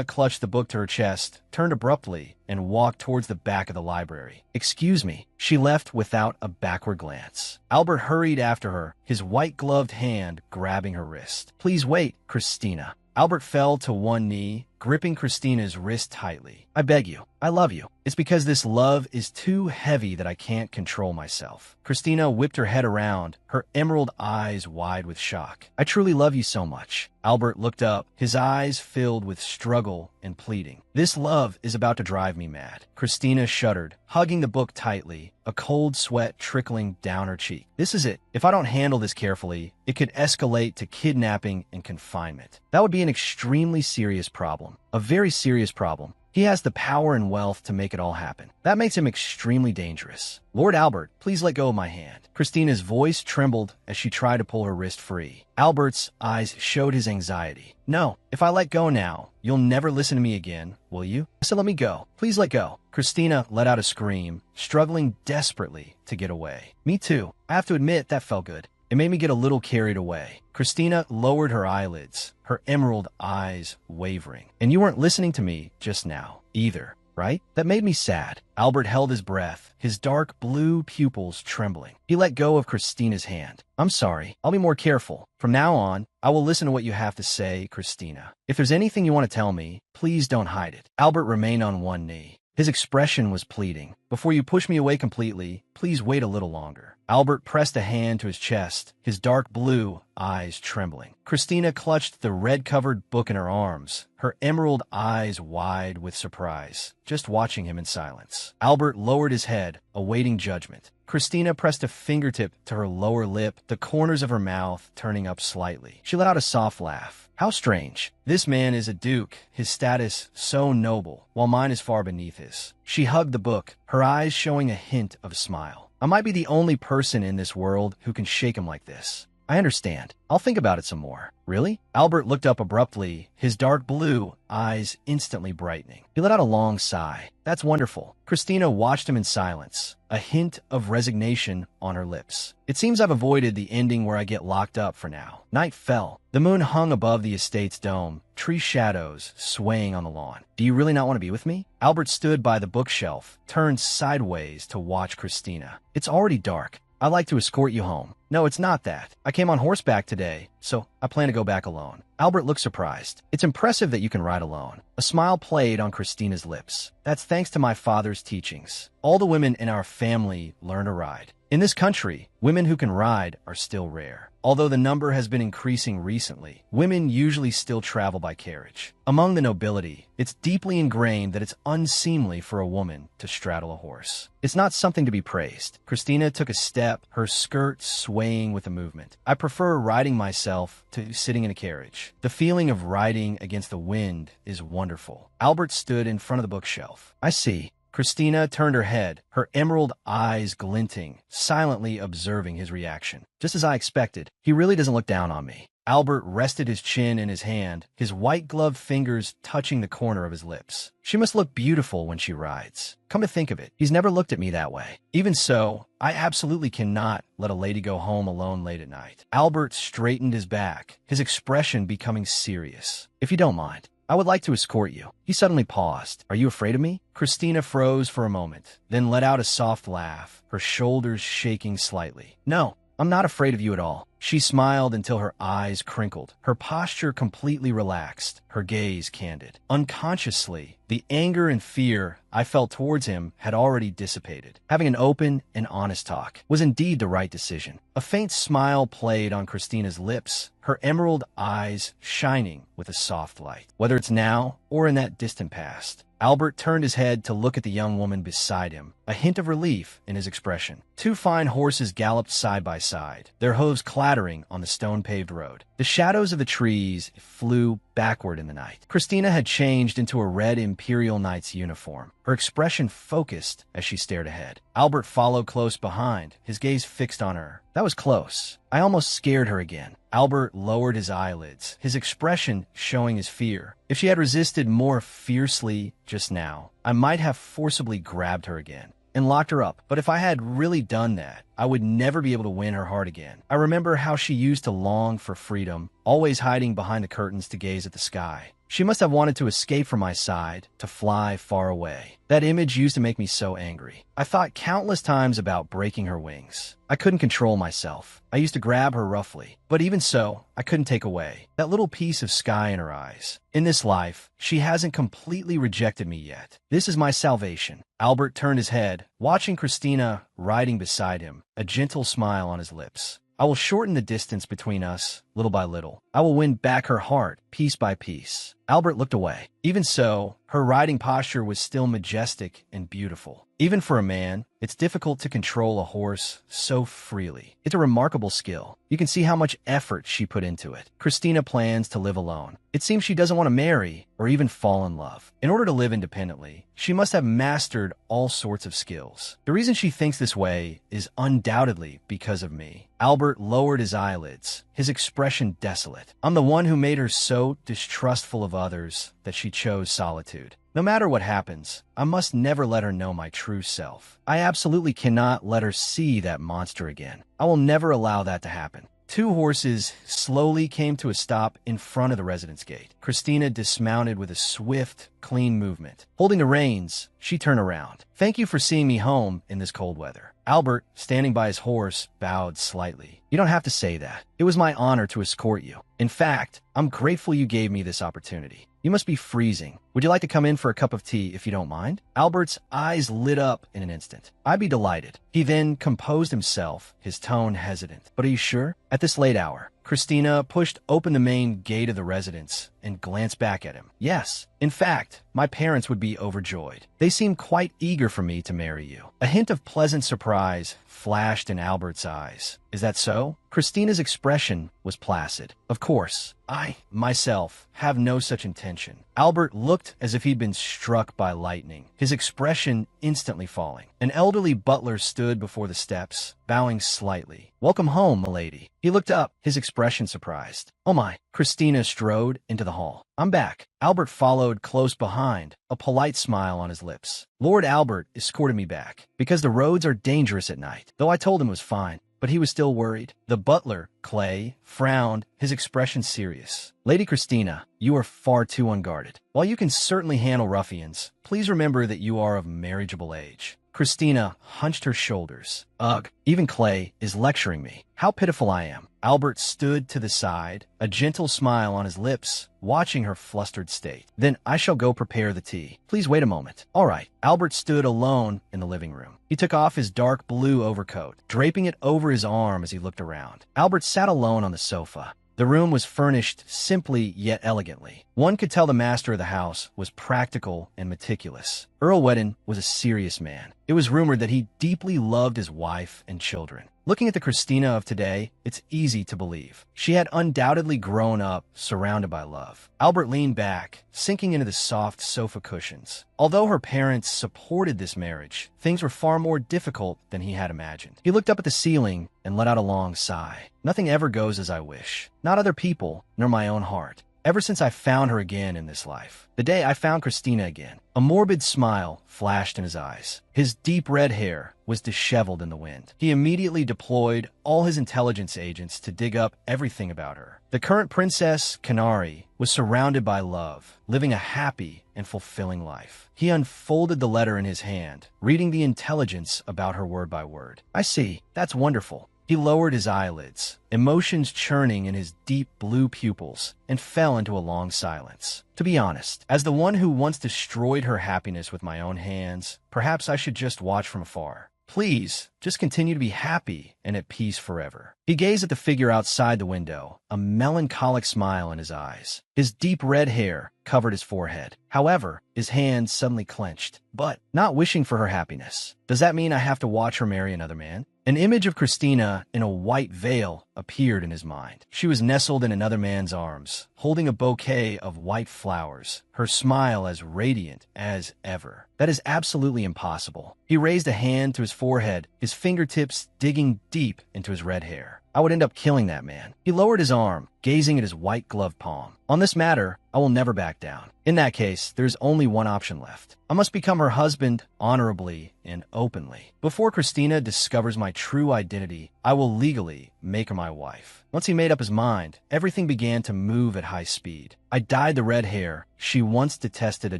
clutched the book to her chest, turned abruptly, and walked towards the back of the library. Excuse me, she left without a backward glance. Albert hurried after her, his white-gloved hand grabbing her wrist. Please wait, Christina. Albert fell to one knee, gripping Christina's wrist tightly. I beg you. I love you. It's because this love is too heavy that I can't control myself. Christina whipped her head around, her emerald eyes wide with shock. I truly love you so much. Albert looked up, his eyes filled with struggle and pleading. This love is about to drive me mad. Christina shuddered, hugging the book tightly, a cold sweat trickling down her cheek. This is it. If I don't handle this carefully, it could escalate to kidnapping and confinement. That would be an extremely serious problem. A very serious problem. He has the power and wealth to make it all happen. That makes him extremely dangerous. Lord Albert, please let go of my hand. Christina's voice trembled as she tried to pull her wrist free. Albert's eyes showed his anxiety. No, if I let go now, you'll never listen to me again, will you? I said let me go. Please let go. Christina let out a scream, struggling desperately to get away. Me too. I have to admit that felt good. It made me get a little carried away. Christina lowered her eyelids, her emerald eyes wavering. And you weren't listening to me just now, either, right? That made me sad. Albert held his breath, his dark blue pupils trembling. He let go of Christina's hand. I'm sorry. I'll be more careful. From now on, I will listen to what you have to say, Christina. If there's anything you want to tell me, please don't hide it. Albert remained on one knee. His expression was pleading. Before you push me away completely, please wait a little longer. Albert pressed a hand to his chest, his dark blue eyes trembling. Christina clutched the red-covered book in her arms, her emerald eyes wide with surprise, just watching him in silence. Albert lowered his head, awaiting judgment. Christina pressed a fingertip to her lower lip, the corners of her mouth turning up slightly. She let out a soft laugh. How strange. This man is a duke, his status so noble, while mine is far beneath his. She hugged the book, her eyes showing a hint of a smile. I might be the only person in this world who can shake him like this. I understand. I'll think about it some more. Really? Albert looked up abruptly, his dark blue eyes instantly brightening. He let out a long sigh. That's wonderful. Christina watched him in silence, a hint of resignation on her lips. It seems I've avoided the ending where I get locked up for now. Night fell. The moon hung above the estate's dome, tree shadows swaying on the lawn. Do you really not want to be with me? Albert stood by the bookshelf, turned sideways to watch Christina. It's already dark. I'd like to escort you home. No, it's not that. I came on horseback today, so I plan to go back alone. Albert looked surprised. It's impressive that you can ride alone. A smile played on Christina's lips. That's thanks to my father's teachings. All the women in our family learn to ride. In this country, women who can ride are still rare. Although the number has been increasing recently, women usually still travel by carriage. Among the nobility, it's deeply ingrained that it's unseemly for a woman to straddle a horse. It's not something to be praised. Christina took a step, her skirt swaying with the movement. I prefer riding myself to sitting in a carriage. The feeling of riding against the wind is wonderful. Albert stood in front of the bookshelf. I see. Christina turned her head, her emerald eyes glinting, silently observing his reaction. Just as I expected, he really doesn't look down on me. Albert rested his chin in his hand, his white-gloved fingers touching the corner of his lips. She must look beautiful when she rides. Come to think of it, he's never looked at me that way. Even so, I absolutely cannot let a lady go home alone late at night. Albert straightened his back, his expression becoming serious. If you don't mind, I would like to escort you. He suddenly paused. Are you afraid of me? Christina froze for a moment, then let out a soft laugh, her shoulders shaking slightly. No, I'm not afraid of you at all. She smiled until her eyes crinkled, her posture completely relaxed, her gaze candid. Unconsciously, the anger and fear I felt towards him had already dissipated. Having an open and honest talk was indeed the right decision. A faint smile played on Christina's lips, her emerald eyes shining with a soft light. Whether it's now or in that distant past, Albert turned his head to look at the young woman beside him, a hint of relief in his expression. Two fine horses galloped side by side, their hooves clattering on the stone-paved road. The shadows of the trees flew backward in the night. Christina had changed into a red Imperial Knight's uniform, her expression focused as she stared ahead. Albert followed close behind, his gaze fixed on her. That was close. I almost scared her again. Albert lowered his eyelids, his expression showing his fear. If she had resisted more fiercely just now, I might have forcibly grabbed her again. and locked her up. But if I had really done that, I would never be able to win her heart again. I remember how she used to long for freedom, always hiding behind the curtains to gaze at the sky. She must have wanted to escape from my side, to fly far away. That image used to make me so angry. I thought countless times about breaking her wings. I couldn't control myself. I used to grab her roughly, but even so, I couldn't take away that little piece of sky in her eyes. In this life, she hasn't completely rejected me yet. This is my salvation. Albert turned his head, watching Christina riding beside him, a gentle smile on his lips. I will shorten the distance between us, little by little. I will win back her heart, piece by piece. Albert looked away. Even so, her riding posture was still majestic and beautiful. Even for a man, it's difficult to control a horse so freely. It's a remarkable skill. You can see how much effort she put into it. Christina plans to live alone. It seems she doesn't want to marry or even fall in love. In order to live independently, she must have mastered all sorts of skills. The reason she thinks this way is undoubtedly because of me. Albert lowered his eyelids, his expression desolate. I'm the one who made her so distrustful of others that she chose solitude. No matter what happens, I must never let her know my true self. I absolutely cannot let her see that monster again. I will never allow that to happen. Two horses slowly came to a stop in front of the residence gate. Christina dismounted with a swift, clean movement. Holding the reins, she turned around. "Thank you for seeing me home in this cold weather." Albert, standing by his horse, bowed slightly. "You don't have to say that. It was my honor to escort you. In fact, I'm grateful you gave me this opportunity. You must be freezing. Would you like to come in for a cup of tea if you don't mind?" Albert's eyes lit up in an instant. "I'd be delighted." He then composed himself, his tone hesitant. "But are you sure? At this late hour?" Christina pushed open the main gate of the residence and glanced back at him. "Yes. In fact, my parents would be overjoyed. They seem quite eager for me to marry you." A hint of pleasant surprise flashed in Albert's eyes. "Is that so?" Christina's expression was placid. "Of course. I, myself, have no such intention." Albert looked as if he'd been struck by lightning, his expression instantly falling. An elderly butler stood before the steps, bowing slightly. "Welcome home, milady." He looked up, his expression surprised. "Oh my." Christina strode into the hall. "I'm back." Albert followed close behind, a polite smile on his lips. "Lord Albert escorted me back, because the roads are dangerous at night, though I told him it was fine. But he was still worried." The butler, Clay, frowned, his expression serious. "Lady Christina, you are far too unguarded. While you can certainly handle ruffians, please remember that you are of marriageable age." Christina hunched her shoulders. "Ugh, even Clay is lecturing me. How pitiful I am." Albert stood to the side, a gentle smile on his lips, watching her flustered state. "Then I shall go prepare the tea. Please wait a moment." "All right." Albert stood alone in the living room. He took off his dark blue overcoat, draping it over his arm as he looked around. Albert sat alone on the sofa. The room was furnished simply yet elegantly. One could tell the master of the house was practical and meticulous. Earl Wedden was a serious man. It was rumored that he deeply loved his wife and children. Looking at the Christina of today, it's easy to believe. She had undoubtedly grown up surrounded by love. Albert leaned back, sinking into the soft sofa cushions. Although her parents supported this marriage, things were far more difficult than he had imagined. He looked up at the ceiling and let out a long sigh. "Nothing ever goes as I wish. Not other people, nor my own heart. Ever since I found her again in this life. The day I found Christina again." A morbid smile flashed in his eyes. His deep red hair was disheveled in the wind. He immediately deployed all his intelligence agents to dig up everything about her. The current Princess Canary was surrounded by love, living a happy and fulfilling life. He unfolded the letter in his hand, reading the intelligence about her word by word. "I see. That's wonderful." He lowered his eyelids, emotions churning in his deep blue pupils, and fell into a long silence. "To be honest, as the one who once destroyed her happiness with my own hands, perhaps I should just watch from afar. Please, just continue to be happy and at peace forever." He gazed at the figure outside the window, a melancholic smile in his eyes. His deep red hair covered his forehead. However, his hands suddenly clenched. "But, not wishing for her happiness, does that mean I have to watch her marry another man?" An image of Christina in a white veil appeared in his mind. She was nestled in another man's arms, holding a bouquet of white flowers, her smile as radiant as ever. "That is absolutely impossible." He raised a hand to his forehead, his fingertips digging deep into his red hair. I would end up killing that man. He lowered his arm, gazing at his white gloved palm. On this matter, I will never back down. In that case, there's only one option left. I must become her husband honorably and openly. Before Christina discovers my true identity, I will legally make her my wife. Once he made up his mind, everything began to move at high speed. I dyed the red hair she once detested a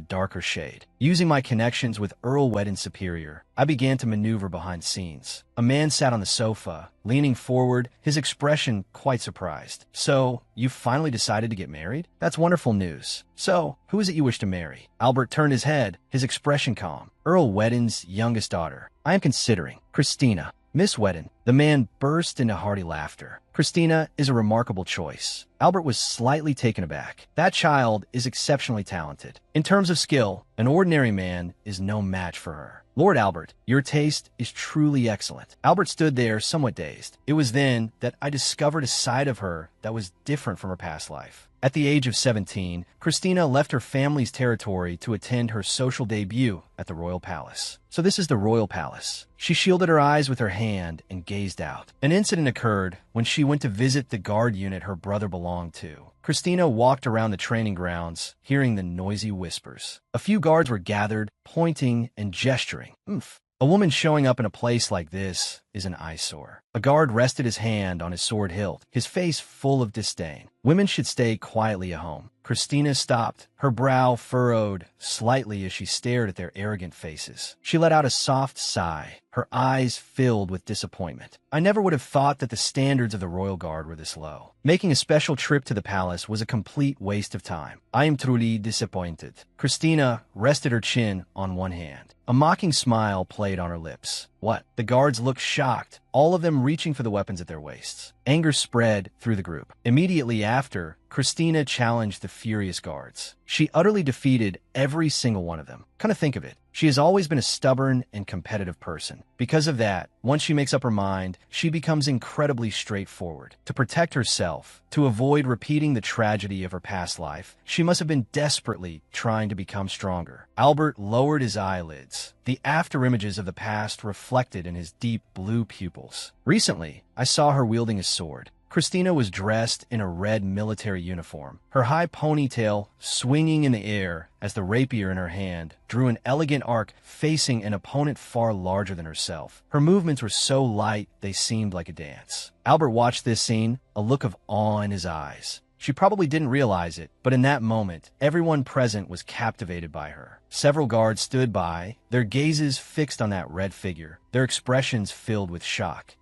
darker shade. Using my connections with Earl Weddon's superior, I began to maneuver behind scenes. A man sat on the sofa, leaning forward, his expression quite surprised. "So, you finally decided to get married? That's wonderful news. So, who is it you wish to marry?" Albert turned his head, his expression calm. "Earl Weddon's youngest daughter. I am considering Christina." "Miss Weddon." The man burst into hearty laughter. "Christina is a remarkable choice." Albert was slightly taken aback. "That child is exceptionally talented. In terms of skill, an ordinary man is no match for her." "Lord Albert, your taste is truly excellent." Albert stood there somewhat dazed. It was then that I discovered a side of her that was different from her past life. At the age of 17, Christina left her family's territory to attend her social debut at the Royal Palace. So this is the Royal Palace. She shielded her eyes with her hand and gazed out. An incident occurred when she went to visit the guard unit her brother belonged to. Christina walked around the training grounds, hearing the noisy whispers. A few guards were gathered, pointing and gesturing. Oomph. A woman showing up in a place like this is an eyesore. A guard rested his hand on his sword hilt, his face full of disdain. Women should stay quietly at home. Christina stopped, her brow furrowed slightly as she stared at their arrogant faces. She let out a soft sigh, her eyes filled with disappointment. I never would have thought that the standards of the Royal Guard were this low. Making a special trip to the palace was a complete waste of time. I am truly disappointed. Christina rested her chin on one hand. A mocking smile played on her lips. What? The guards looked shocked, all of them reaching for the weapons at their waists. Anger spread through the group. Immediately after, Christina challenged the furious guards. She utterly defeated every single one of them. Kind of think of it. She has always been a stubborn and competitive person. Because of that, once she makes up her mind, she becomes incredibly straightforward. To protect herself, to avoid repeating the tragedy of her past life, she must have been desperately trying to become stronger. Albert lowered his eyelids, the afterimages of the past reflected in his deep blue pupils. Recently, I saw her wielding a sword. Christina was dressed in a red military uniform, her high ponytail swinging in the air as the rapier in her hand drew an elegant arc facing an opponent far larger than herself. Her movements were so light they seemed like a dance. Albert watched this scene, a look of awe in his eyes. She probably didn't realize it, but in that moment, everyone present was captivated by her. Several guards stood by, their gazes fixed on that red figure, their expressions filled with shock.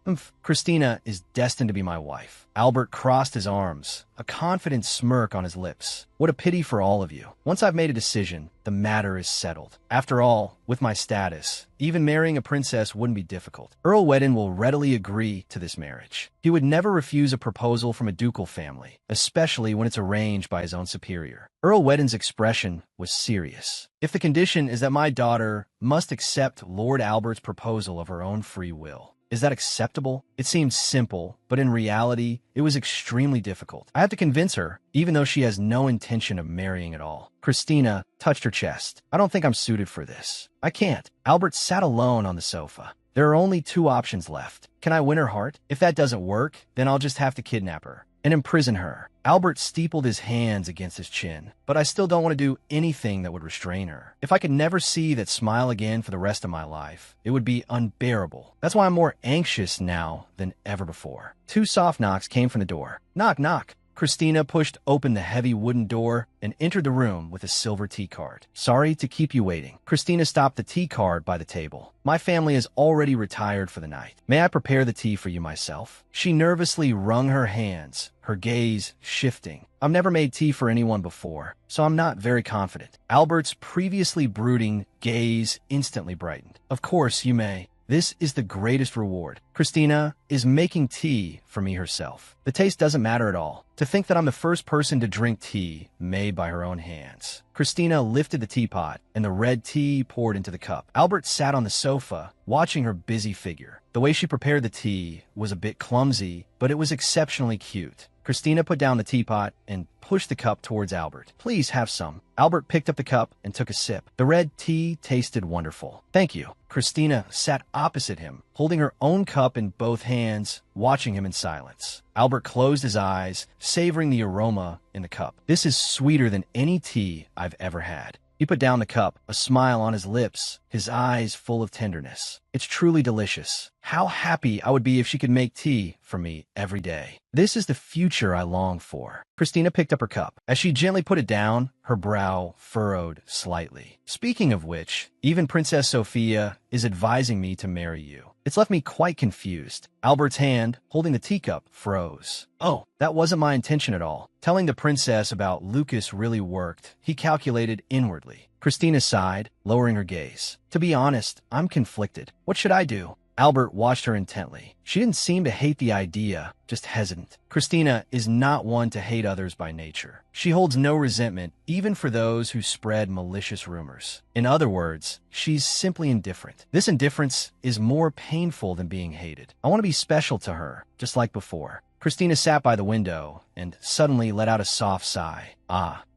Christina is destined to be my wife. Albert crossed his arms, a confident smirk on his lips. What a pity for all of you. Once I've made a decision, the matter is settled. After all, with my status, even marrying a princess wouldn't be difficult. Earl Weddon will readily agree to this marriage. He would never refuse a proposal from a ducal family, especially when it's arranged by his own superior. Earl Weddon's expression was serious. If the condition is that my daughter must accept Lord Albert's proposal of her own free will, is that acceptable? It seemed simple, but in reality, it was extremely difficult. I have to convince her, even though she has no intention of marrying at all. Christina touched her chest. I don't think I'm suited for this. I can't. Albert sat alone on the sofa. There are only two options left. Can I win her heart? If that doesn't work, then I'll just have to kidnap her and imprison her. Albert steepled his hands against his chin, but I still don't want to do anything that would restrain her. If I could never see that smile again for the rest of my life, it would be unbearable. That's why I'm more anxious now than ever before. Two soft knocks came from the door. Knock, knock. Christina pushed open the heavy wooden door and entered the room with a silver tea card. Sorry to keep you waiting. Christina stopped the tea card by the table. My family has already retired for the night. May I prepare the tea for you myself? She nervously wrung her hands, her gaze shifting. I've never made tea for anyone before, so I'm not very confident. Albert's previously brooding gaze instantly brightened. Of course, you may. This is the greatest reward. Christina is making tea for me herself. The taste doesn't matter at all. To think that I'm the first person to drink tea made by her own hands. Christina lifted the teapot, and the red tea poured into the cup. Albert sat on the sofa, watching her busy figure. The way she prepared the tea was a bit clumsy, but it was exceptionally cute. Christina put down the teapot and pushed the cup towards Albert. Please have some. Albert picked up the cup and took a sip. The red tea tasted wonderful. Thank you. Christina sat opposite him, holding her own cup in both hands, watching him in silence. Albert closed his eyes, savoring the aroma in the cup. This is sweeter than any tea I've ever had. He put down the cup, a smile on his lips, his eyes full of tenderness. It's truly delicious. How happy I would be if she could make tea for me every day. This is the future I long for. Christina picked up her cup. As she gently put it down, her brow furrowed slightly. Speaking of which, even Princess Sophia is advising me to marry you. It's left me quite confused. Albert's hand, holding the teacup, froze. Oh, that wasn't my intention at all. Telling the princess about Lucas really worked, he calculated inwardly. Christina sighed, lowering her gaze. To be honest, I'm conflicted. What should I do? Albert watched her intently. She didn't seem to hate the idea, just hesitant. Christina is not one to hate others by nature. She holds no resentment, even for those who spread malicious rumors. In other words, she's simply indifferent. This indifference is more painful than being hated. I want to be special to her, just like before. Christina sat by the window and suddenly let out a soft sigh.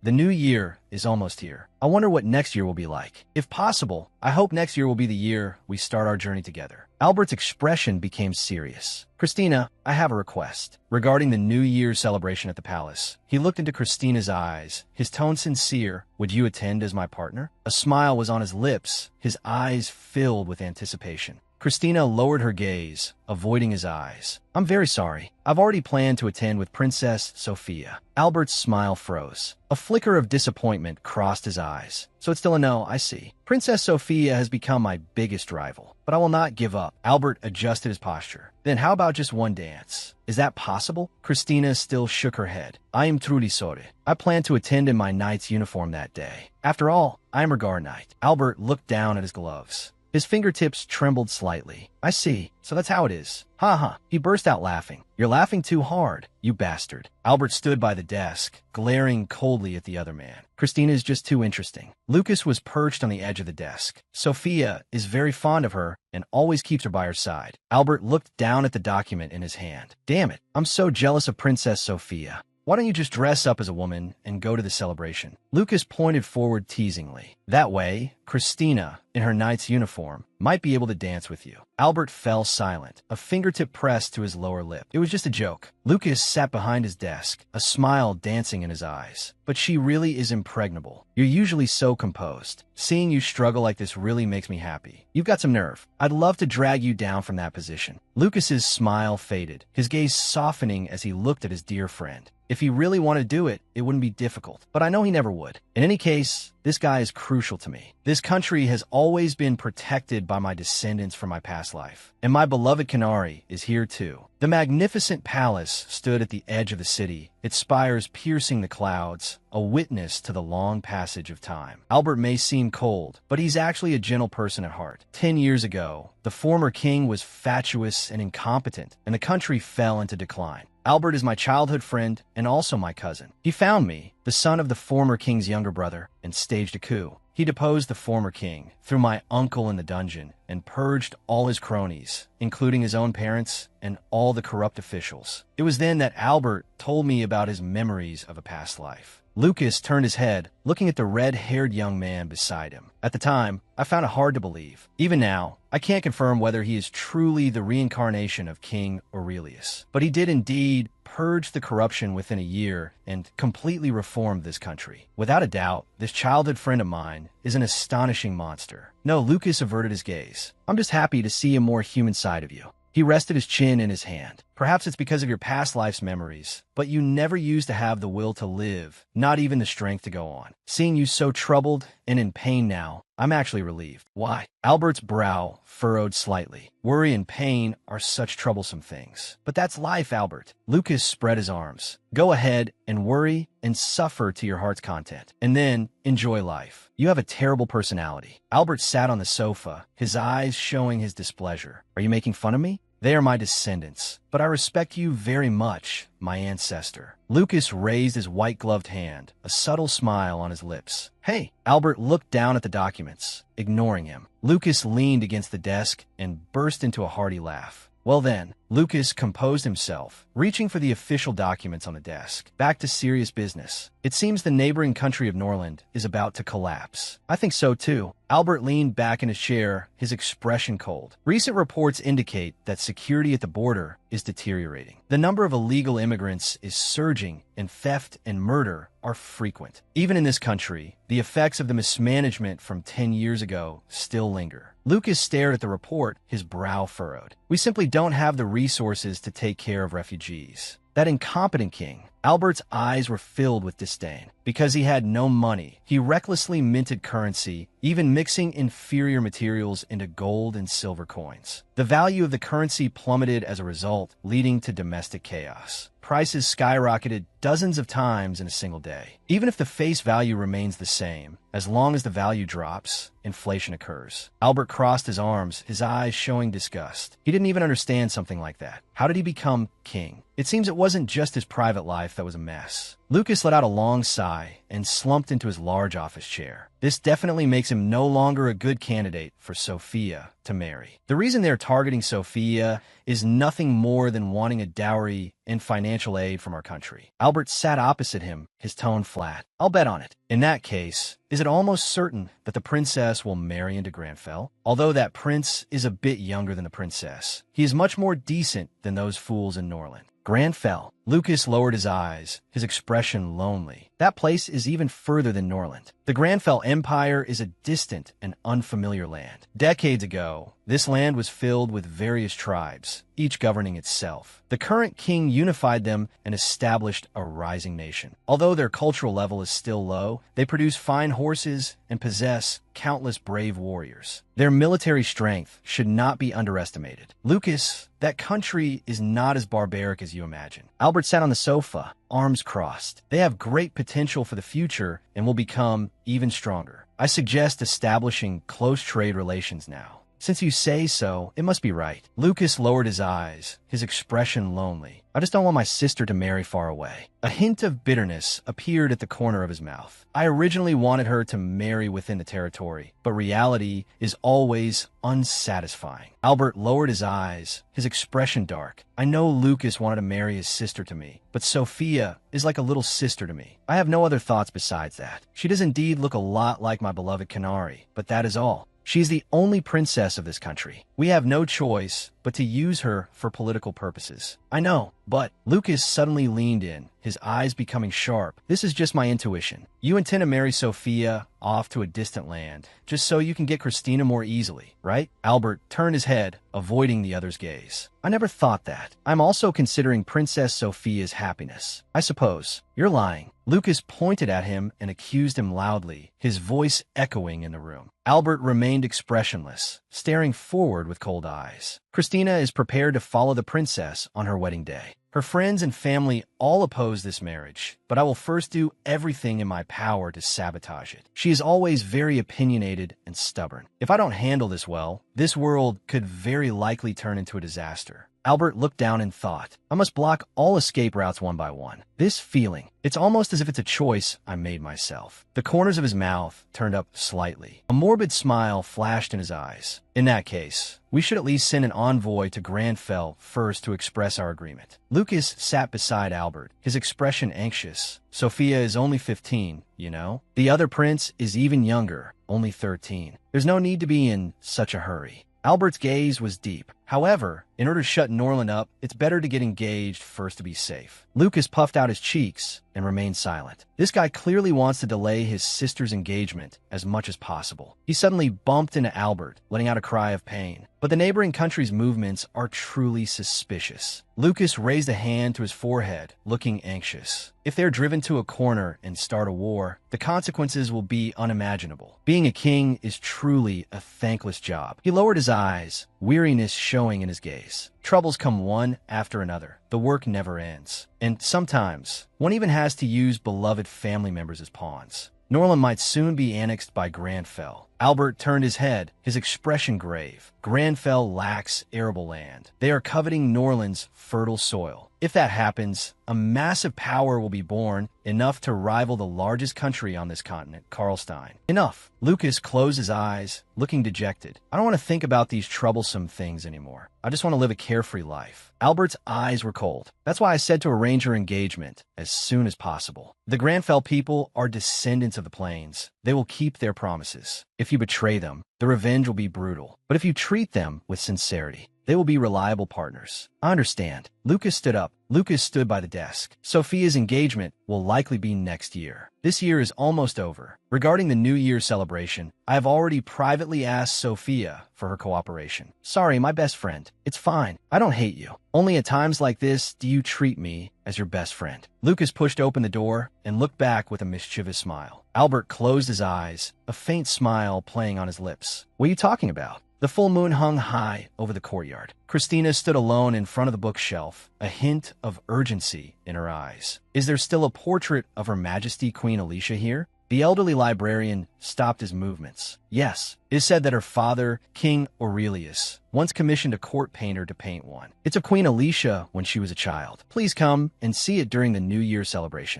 The new year is almost here. I wonder what next year will be like. If possible, I hope next year will be the year we start our journey together. Albert's expression became serious. Christina, I have a request. Regarding the New Year's celebration at the palace, he looked into Christina's eyes, his tone sincere. Would you attend as my partner? A smile was on his lips, his eyes filled with anticipation. Christina lowered her gaze, avoiding his eyes. I'm very sorry. I've already planned to attend with Princess Sophia. Albert's smile froze. A flicker of disappointment crossed his eyes. So it's still a no, I see. Princess Sophia has become my biggest rival, but I will not give up. Albert adjusted his posture. Then how about just one dance? Is that possible? Christina still shook her head. I am truly sorry. I plan to attend in my knight's uniform that day. After all, I am a guard knight. Albert looked down at his gloves. His fingertips trembled slightly. I see. So that's how it is. Ha ha. He burst out laughing. You're laughing too hard, you bastard. Albert stood by the desk, glaring coldly at the other man. Christina is just too interesting. Lucas was perched on the edge of the desk. Sophia is very fond of her and always keeps her by her side. Albert looked down at the document in his hand. Damn it. I'm so jealous of Princess Sophia. Why don't you just dress up as a woman and go to the celebration? Lucas pointed forward teasingly. That way, Christina, in her knight's uniform, might be able to dance with you. Albert fell silent, a fingertip pressed to his lower lip. It was just a joke. Lucas sat behind his desk, a smile dancing in his eyes. But she really is impregnable. You're usually so composed. Seeing you struggle like this really makes me happy. You've got some nerve. I'd love to drag you down from that position. Lucas's smile faded, his gaze softening as he looked at his dear friend. If he really wanted to do it, it wouldn't be difficult. But I know he never would. In any case, this guy is crucial to me. This country has always been protected by my descendants from my past life. And my beloved Canary is here too. The magnificent palace stood at the edge of the city, its spires piercing the clouds, a witness to the long passage of time. Albert may seem cold, but he's actually a gentle person at heart. 10 years ago, the former king was fatuous and incompetent, and the country fell into decline. Albert is my childhood friend and also my cousin. He found me, the son of the former king's younger brother, and staged a coup. He deposed the former king, threw my uncle in the dungeon, and purged all his cronies, including his own parents and all the corrupt officials. It was then that Albert told me about his memories of a past life. Lucas turned his head, looking at the red-haired young man beside him. At the time, I found it hard to believe. Even now, I can't confirm whether he is truly the reincarnation of King Aurelius. But he did indeed purge the corruption within a year and completely reformed this country. Without a doubt, this childhood friend of mine is an astonishing monster. No, Lucas averted his gaze. I'm just happy to see a more human side of you. He rested his chin in his hand. Perhaps it's because of your past life's memories, but you never used to have the will to live, not even the strength to go on. Seeing you so troubled and in pain now, I'm actually relieved. Why? Albert's brow furrowed slightly. Worry and pain are such troublesome things. But that's life, Albert. Lucas spread his arms. Go ahead and worry and suffer to your heart's content. And then enjoy life. You have a terrible personality. Albert sat on the sofa, his eyes showing his displeasure. Are you making fun of me? They are my descendants, but I respect you very much, my ancestor. Lucas raised his white-gloved hand, a subtle smile on his lips. Hey, Albert looked down at the documents, ignoring him. Lucas leaned against the desk and burst into a hearty laugh. Well then, Lucas composed himself, reaching for the official documents on the desk. Back to serious business. It seems the neighboring country of Norland is about to collapse. I think so too. Albert leaned back in his chair, his expression cold. Recent reports indicate that security at the border is deteriorating. The number of illegal immigrants is surging, and theft and murder are frequent. Even in this country, the effects of the mismanagement from 10 years ago still linger. Lucas stared at the report, his brow furrowed. We simply don't have the resources to take care of refugees. That incompetent king. Albert's eyes were filled with disdain. Because he had no money, he recklessly minted currency, even mixing inferior materials into gold and silver coins. The value of the currency plummeted as a result, leading to domestic chaos. Prices skyrocketed dozens of times in a single day. Even if the face value remains the same, as long as the value drops, inflation occurs. Albert crossed his arms, his eyes showing disgust. He didn't even understand something like that. How did he become king? It seems it wasn't just his private life that was a mess. Lucas let out a long sigh and slumped into his large office chair. This definitely makes him no longer a good candidate for Sophia to marry. The reason they're targeting Sophia is nothing more than wanting a dowry and financial aid from our country. Albert sat opposite him, his tone flat. I'll bet on it. In that case, is it almost certain that the princess will marry into Granfell? Although that prince is a bit younger than the princess, he is much more decent than those fools in Norland. Granfell. Lucas lowered his eyes, his expression lonely. That place is even further than Norland. The Granfell Empire is a distant and unfamiliar land. Decades ago, this land was filled with various tribes, each governing itself. The current king unified them and established a rising nation. Although their cultural level is still low, they produce fine horses and possess countless brave warriors. Their military strength should not be underestimated. Lucas, that country is not as barbaric as you imagine. Albert sat on the sofa, arms crossed. They have great potential for the future and will become even stronger. I suggest establishing close trade relations now. Since you say so, it must be right. Lucas lowered his eyes, his expression lonely. I just don't want my sister to marry far away. A hint of bitterness appeared at the corner of his mouth. I originally wanted her to marry within the territory, but reality is always unsatisfying. Albert lowered his eyes, his expression dark. I know Lucas wanted to marry his sister to me, but Sophia is like a little sister to me. I have no other thoughts besides that. She does indeed look a lot like my beloved Canary, but that is all. She's the only princess of this country. We have no choice but to use her for political purposes. I know, but Lucas suddenly leaned in, his eyes becoming sharp. This is just my intuition. You intend to marry Sophia off to a distant land, just so you can get Christina more easily, right? Albert turned his head, avoiding the other's gaze. I never thought that. I'm also considering Princess Sophia's happiness. I suppose. You're lying. Lucas pointed at him and accused him loudly, his voice echoing in the room. Albert remained expressionless, staring forward with cold eyes. Christina is prepared to follow the princess on her wedding day. Her friends and family all oppose this marriage, but I will first do everything in my power to sabotage it. She is always very opinionated and stubborn. If I don't handle this well, this world could very likely turn into a disaster. Albert looked down in thought. I must block all escape routes one by one. This feeling, it's almost as if it's a choice I made myself. The corners of his mouth turned up slightly. A morbid smile flashed in his eyes. In that case, we should at least send an envoy to Granfell first to express our agreement. Lucas sat beside Albert, his expression anxious. Sophia is only 15, you know? The other prince is even younger, only 13. There's no need to be in such a hurry. Albert's gaze was deep. However, in order to shut Norland up, it's better to get engaged first to be safe. Lucas puffed out his cheeks and remained silent. This guy clearly wants to delay his sister's engagement as much as possible. He suddenly bumped into Albert, letting out a cry of pain. But the neighboring country's movements are truly suspicious. Lucas raised a hand to his forehead, looking anxious. If they're driven to a corner and start a war, the consequences will be unimaginable. Being a king is truly a thankless job. He lowered his eyes, weariness showing in his gaze. Troubles come one after another. The work never ends. And sometimes, one even has to use beloved family members as pawns. Norland might soon be annexed by Granfell, Albert turned his head, his expression grave. Granfell lacks arable land. They are coveting Norland's fertile soil. If that happens, a massive power will be born, enough to rival the largest country on this continent, Karlstein. Enough. Lucas closed his eyes, looking dejected. I don't want to think about these troublesome things anymore. I just want to live a carefree life. Albert's eyes were cold. That's why I said to arrange her engagement as soon as possible. The Granfell people are descendants of the plains. They will keep their promises. If you betray them, the revenge will be brutal. But if you treat them with sincerity, they will be reliable partners. I understand. Lucas stood up. Lucas stood by the desk. Sophia's engagement will likely be next year. This year is almost over. Regarding the New Year celebration, I have already privately asked Sophia for her cooperation. Sorry, my best friend. It's fine. I don't hate you. Only at times like this do you treat me as your best friend. Lucas pushed open the door and looked back with a mischievous smile. Albert closed his eyes, a faint smile playing on his lips. What are you talking about? The full moon hung high over the courtyard. Christina stood alone in front of the bookshelf, a hint of urgency in her eyes. Is there still a portrait of Her Majesty Queen Alicia here? The elderly librarian stopped his movements. Yes, it is said that her father, King Aurelius, once commissioned a court painter to paint one. It's of Queen Alicia when she was a child. Please come and see it during the New Year celebration.